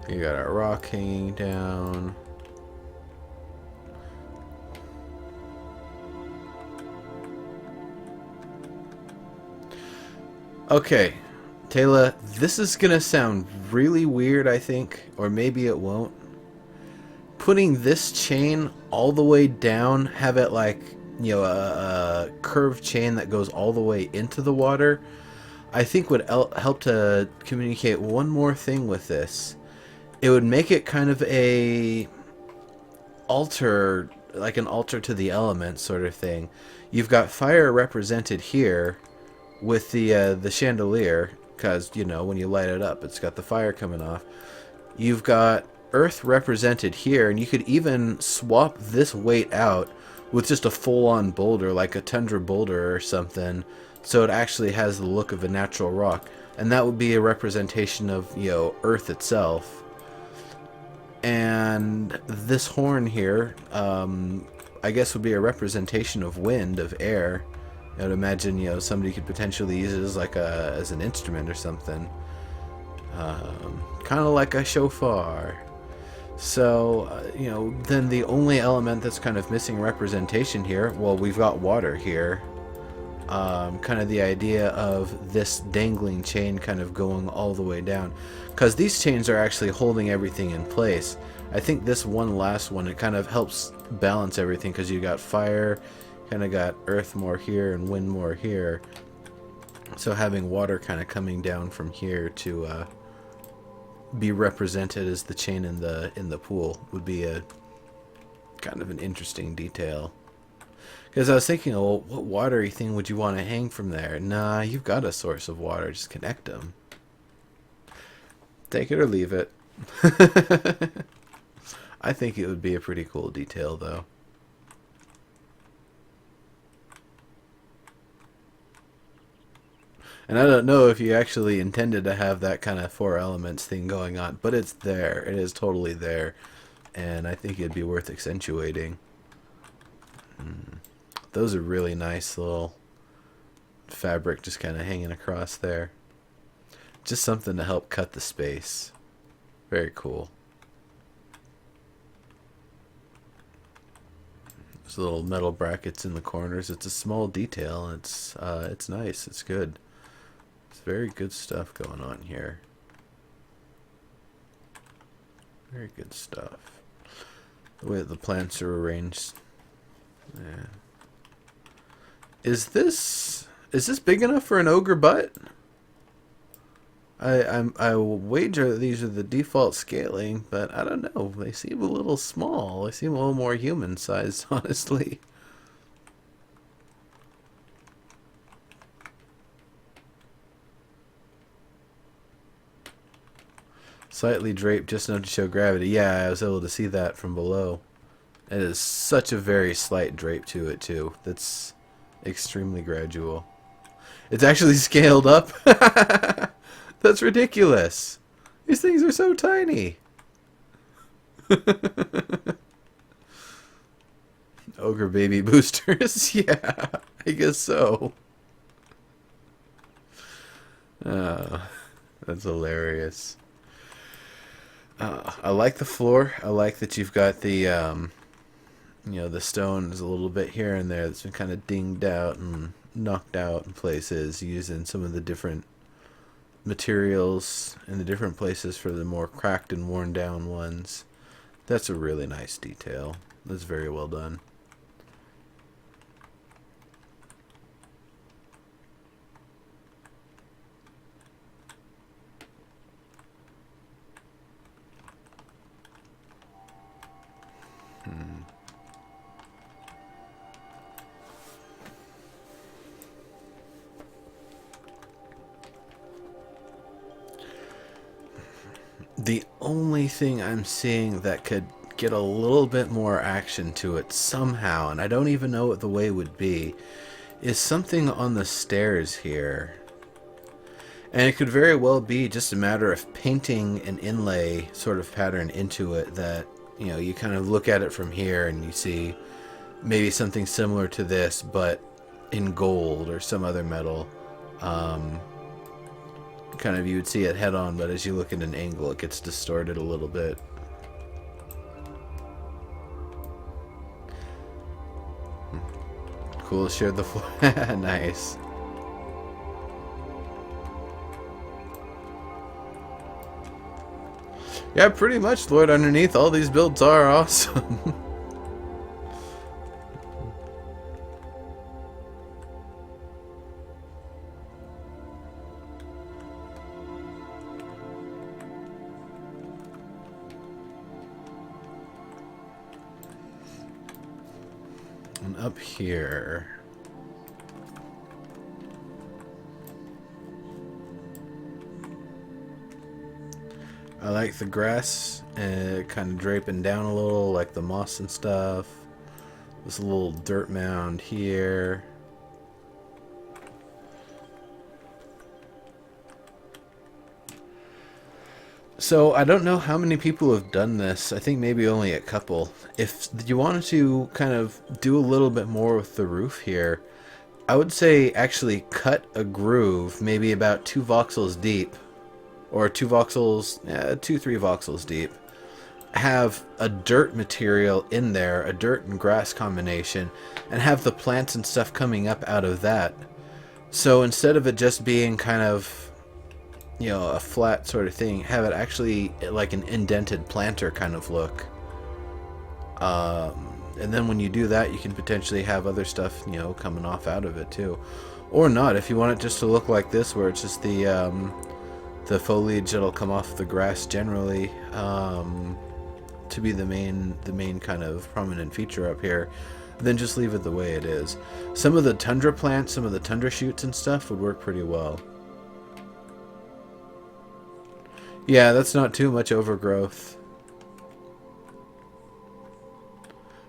You got a rock hanging down. Okay, Taylor, this is gonna sound really weird, I think, or maybe it won't. Putting this chain all the way down, have it like, a curved chain that goes all the way into the water, I think would help to communicate one more thing with this. It would make it kind of a altar, like an altar to the elements sort of thing. You've got fire represented here with the chandelier, because, when you light it up, it's got the fire coming off. You've got earth represented here, and you could even swap this weight out with just a full-on boulder, like a tundra boulder or something, so it actually has the look of a natural rock. And that would be a representation of, earth itself. And this horn here, I guess would be a representation of wind, of air. I would imagine, somebody could potentially use it as as an instrument or something. Kind of like a shofar. So, then the only element that's kind of missing representation here, well, we've got water here. Kind of the idea of this dangling chain kind of going all the way down. Because these chains are actually holding everything in place. I think this last one, it kind of helps balance everything, because you got fire, kind of got earth more here and wind more here. So having water kind of coming down from here to be represented as the chain in the pool would be a kind of an interesting detail. Because I was thinking, well, what watery thing would you want to hang from there? Nah, you've got a source of water. Just connect them. Take it or leave it. I think it would be a pretty cool detail, though. And I don't know if you actually intended to have that kind of four elements thing going on, but it's there. It is totally there. And I think it'd be worth accentuating. Those are really nice little fabric just kind of hanging across there. Just something to help cut the space. Very cool. There's little metal brackets in the corners. It's a small detail. And it's nice. It's good. It's very good stuff going on here. Very good stuff. The way that the plants are arranged. Yeah. Is this big enough for an ogre butt? I wager that these are the default scaling, but I don't know. They seem a little small. They seem a little more human sized, honestly. Slightly draped just enough to show gravity. Yeah, I was able to see that from below. It is such a very slight drape to it, too. That's extremely gradual. It's actually scaled up. That's ridiculous. These things are so tiny. Ogre baby boosters. Yeah, I guess so. That's hilarious. I like the floor. I like that you've got the the stone is a little bit here and there that's been kind of dinged out and knocked out in places, using some of the different materials in the different places for the more cracked and worn down ones. That's a really nice detail. That's very well done. The only thing I'm seeing that could get a little bit more action to it somehow, and I don't even know what the way would be, is something on the stairs here. And it could very well be just a matter of painting an inlay sort of pattern into it that, you kind of look at it from here and you see maybe something similar to this, but in gold or some other metal. Kind of you would see it head on, but as you look at an angle, it gets distorted a little bit. Cool, shared the floor. Nice. Yeah, pretty much, Lord Underneath. All these builds are awesome. And up here, I like the grass kind of draping down a little, like the moss and stuff. This little dirt mound here. So I don't know how many people have done this. I think maybe only a couple. If you wanted to kind of do a little bit more with the roof here, I would say actually cut a groove maybe about 2 voxels deep, or 2 voxels, 2-3 voxels deep. Have a dirt material in there, a dirt and grass combination, and have the plants and stuff coming up out of that. So instead of it just being kind of, a flat sort of thing, have it actually like an indented planter kind of look. And then when you do that, you can potentially have other stuff, coming off out of it too. Or not, if you want it just to look like this, where it's just the foliage that'll come off the grass generally, to be the main kind of prominent feature up here, then just leave it the way it is. Some of the tundra plants, some of the tundra shoots and stuff would work pretty well. Yeah, that's not too much overgrowth.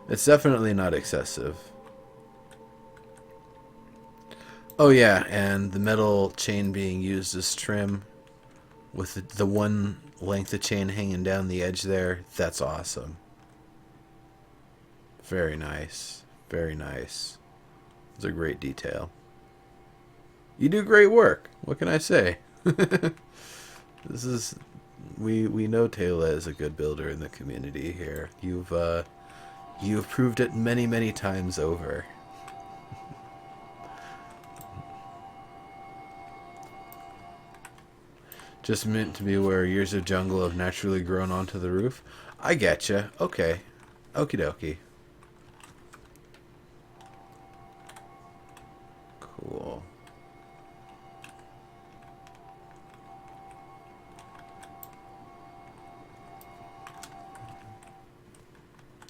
It's definitely not excessive. Oh yeah, and the metal chain being used as trim with the one length of chain hanging down the edge there, that's awesome. Very nice. Very nice. It's a great detail. You do great work. What can I say? This is... We know Taylor is a good builder in the community here. You've proved it many, many times over. Just meant to be where years of jungle have naturally grown onto the roof. I getcha. Okay. Okie dokie. Cool.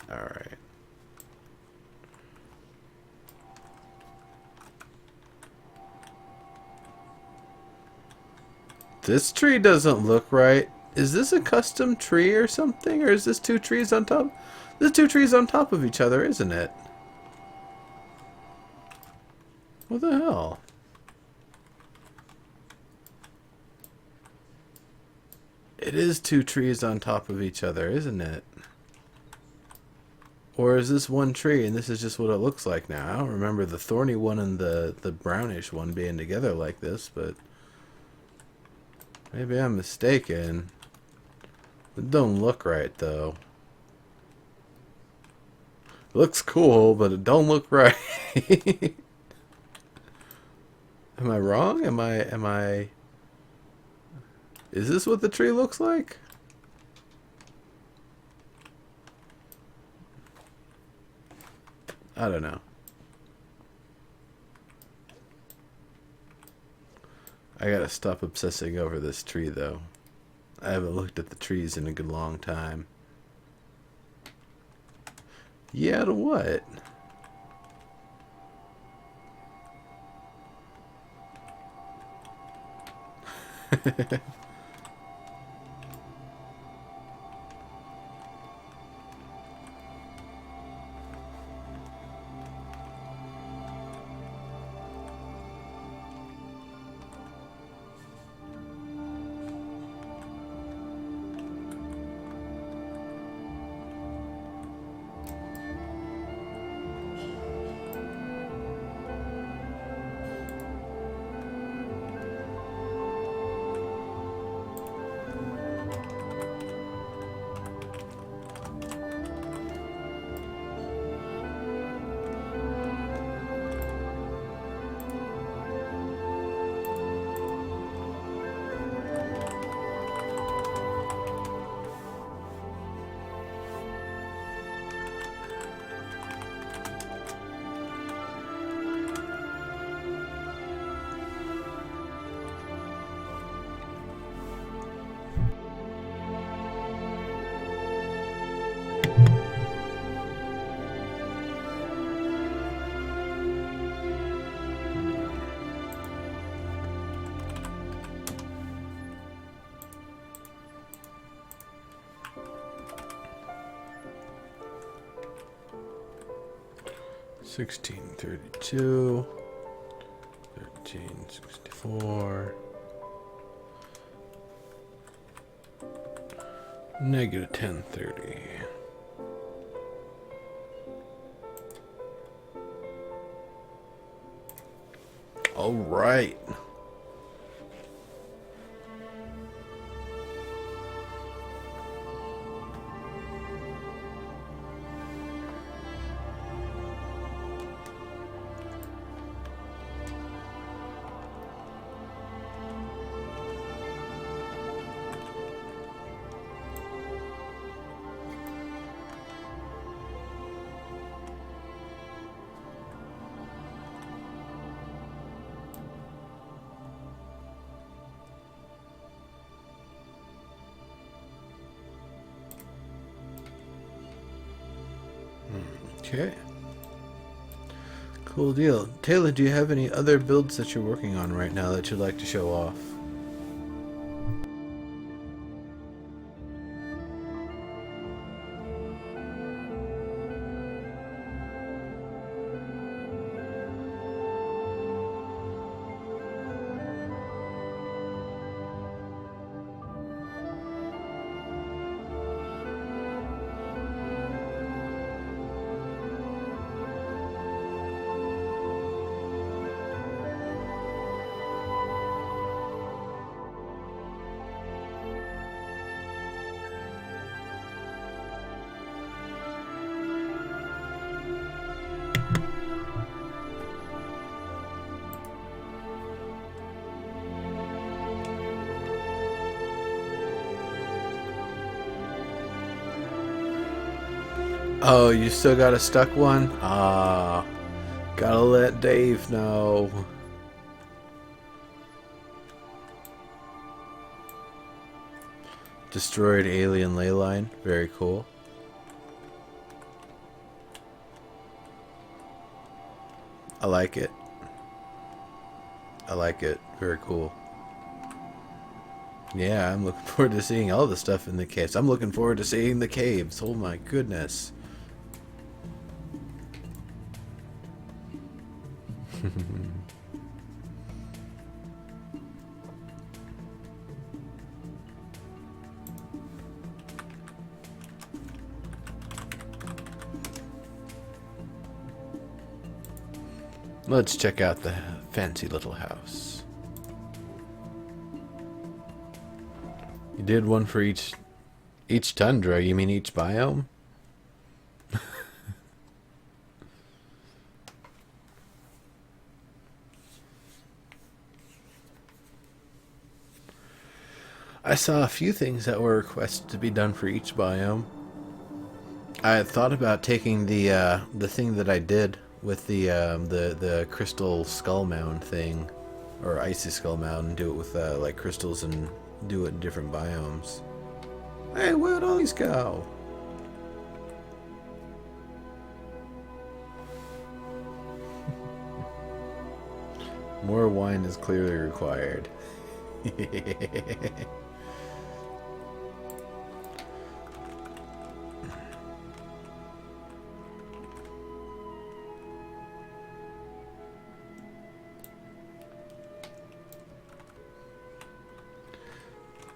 Alright. This tree doesn't look right. Is this a custom tree or something? Or is this 2 trees on top? There's 2 trees on top of each other, isn't it? What the hell? It is 2 trees on top of each other, isn't it? Or is this one tree and this is just what it looks like now? I don't remember the thorny one and the brownish one being together like this, but maybe I'm mistaken. It don't look right though. Looks cool, but it don't look right. Am I wrong? Am I Is this what the tree looks like? I don't know. I gotta stop obsessing over this tree, though. I haven't looked at the trees in a good long time. Yeah, to what? $16.32, $13.64, negative $10.30. All right. Okay. Cool deal. Taylor, do you have any other builds that you're working on right now that you'd like to show off? Oh, you still got a stuck one? Ah, gotta let Dave know. Destroyed alien ley line. Very cool. I like it. I like it. Very cool. Yeah, I'm looking forward to seeing all the stuff in the caves. I'm looking forward to seeing the caves. Oh my goodness. Let's check out the fancy little house. You did one for each tundra. You mean each biome? I saw a few things that were requested to be done for each biome. I had thought about taking the thing that I did with the crystal skull mound thing, or icy skull mound, and do it with like crystals and do it in different biomes. Hey, where'd all these go? More wine is clearly required.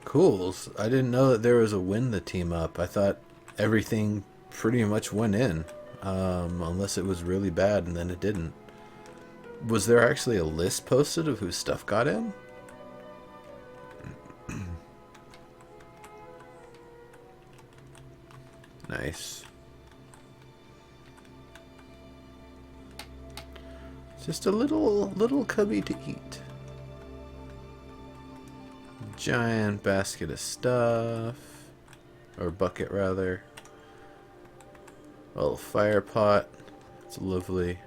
Cools. I didn't know that there was a win to team up. I thought everything pretty much went in. Unless it was really bad and then it didn't. Was there actually a list posted of whose stuff got in? Nice. Just a little cubby to eat. Giant basket of stuff. Or bucket, rather. A little fire pot. It's lovely.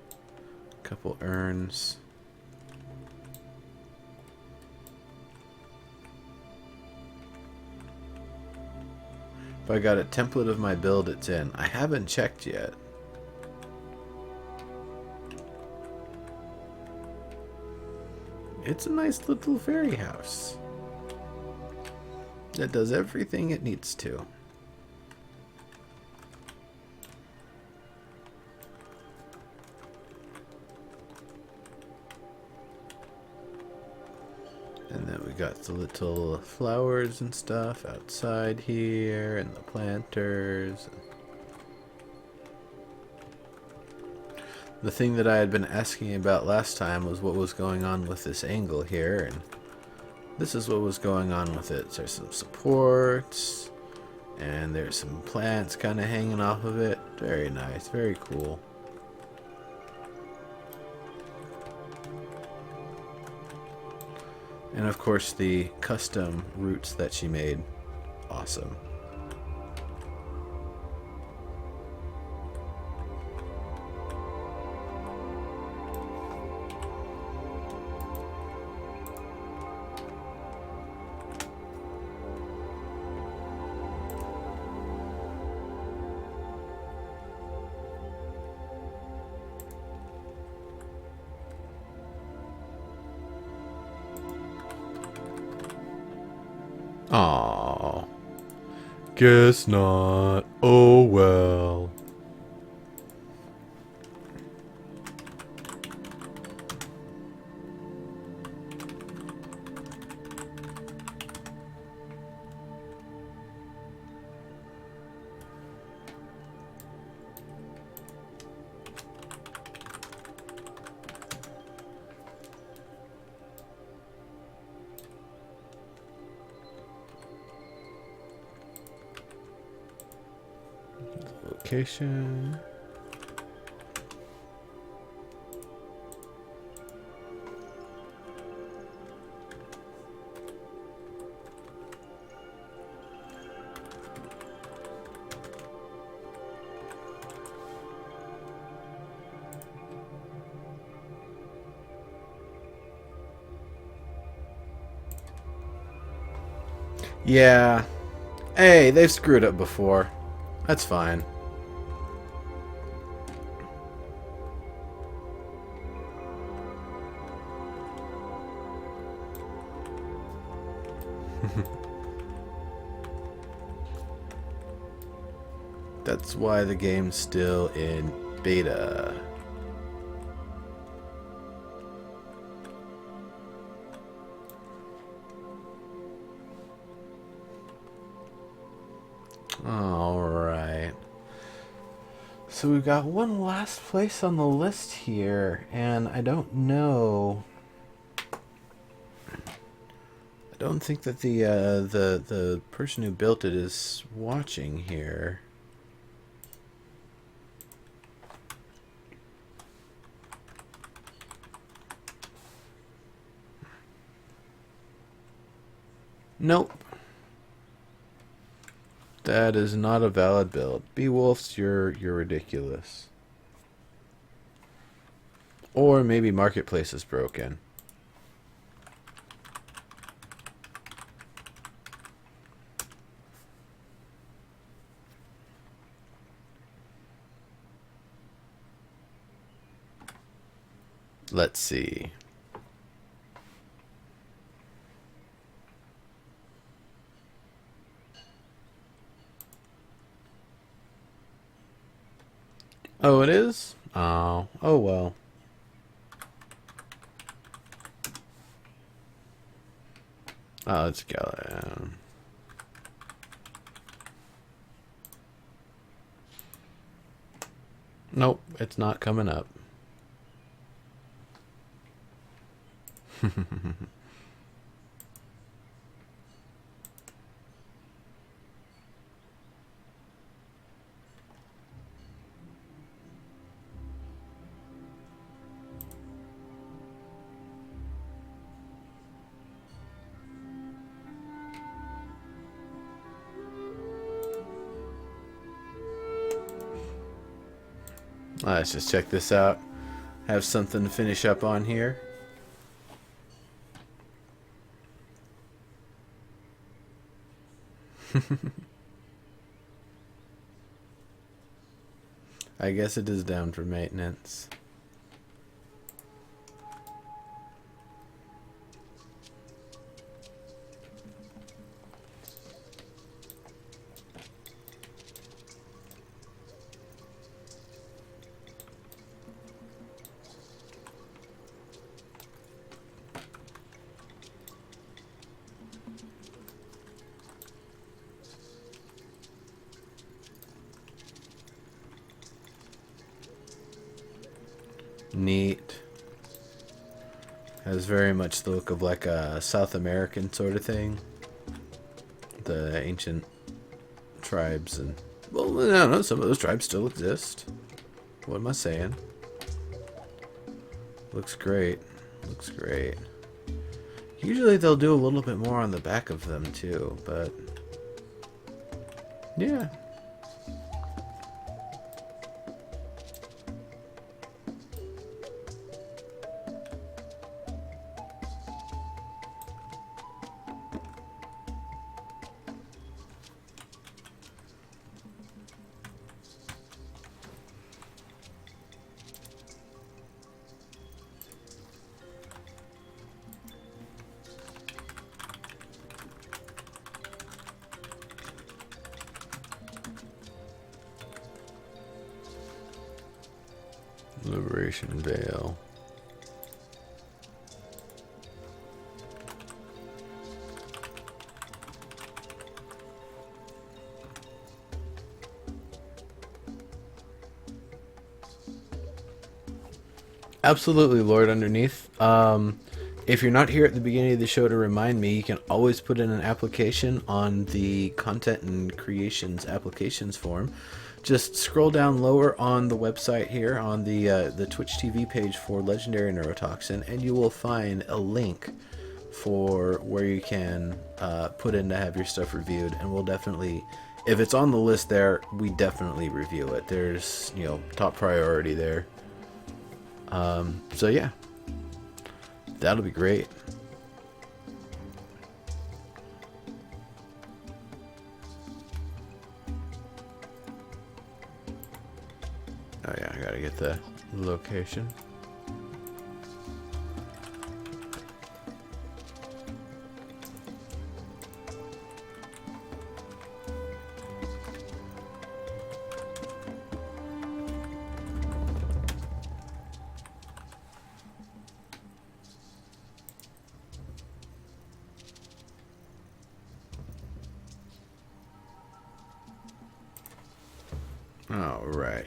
Couple urns. If I got a template of my build, it's in. I haven't checked yet. It's a nice little fairy house that does everything it needs to. And then we got the little flowers and stuff outside here, and the planters. The thing that I had been asking about last time was what was going on with this angle here, and this is what was going on with it. There's some supports, and there's some plants kind of hanging off of it. Very nice, very cool. And of course the custom roots that she made. Awesome. Aww. Guess not. Oh well. Location. Yeah. Hey, they've screwed up before. That's fine. That's why the game's still in beta. Alright. So we've got one last place on the list here, and I don't know. I don't think that the person who built it is watching here. Nope. That is not a valid build. Beowulfs, you're ridiculous. Or maybe Marketplace is broken. Let's see. Oh, it is? Oh, oh well. Oh, it's Gallium. Nope, it's not coming up. Let's just check this out. Have something to finish up on here. I guess it is down for maintenance. Neat. Has very much the look of like a South American sort of thing. The ancient tribes and... Well, I don't know, some of those tribes still exist. What am I saying? Looks great. Looks great. Usually they'll do a little bit more on the back of them too, but... Yeah. Liberation Veil. Absolutely, Lord Underneath. If you're not here at the beginning of the show to remind me, you can always put in an application on the Content and Creations applications form. Just scroll down lower on the website here on the Twitch TV page for Legendary Neurotoxin, and you will find a link for where you can put in to have your stuff reviewed. And we'll definitely, if it's on the list there, we definitely review it. There's, you know, top priority there. So yeah, that'll be great. Oh yeah, I gotta get the location. All right.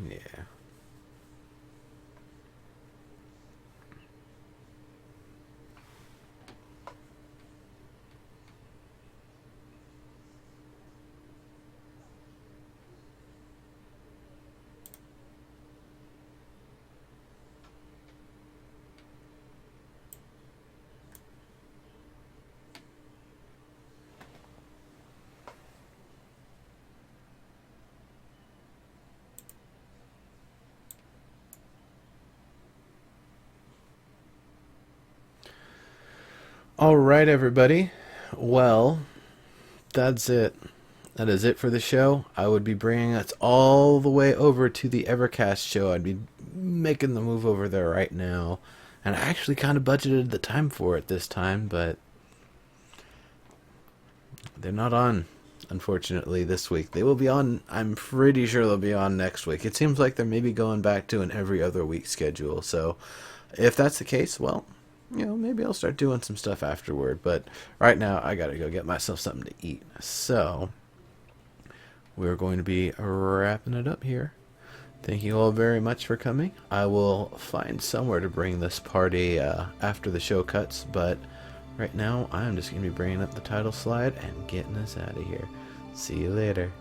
Yeah. All right, everybody. Well, that's it. That is it for the show. I would be bringing us all the way over to the Evercast show. I'd be making the move over there right now. And I actually kind of budgeted the time for it this time, but they're not on, unfortunately, this week. They will be on, I'm pretty sure they'll be on next week. It seems like they're maybe going back to an every other week schedule. So if that's the case, well, maybe I'll start doing some stuff afterward. But right now, I gotta go get myself something to eat. So we're going to be wrapping it up here. Thank you all very much for coming. I will find somewhere to bring this party after the show cuts, but right now I'm just going to be bringing up the title slide and getting us out of here. See you later.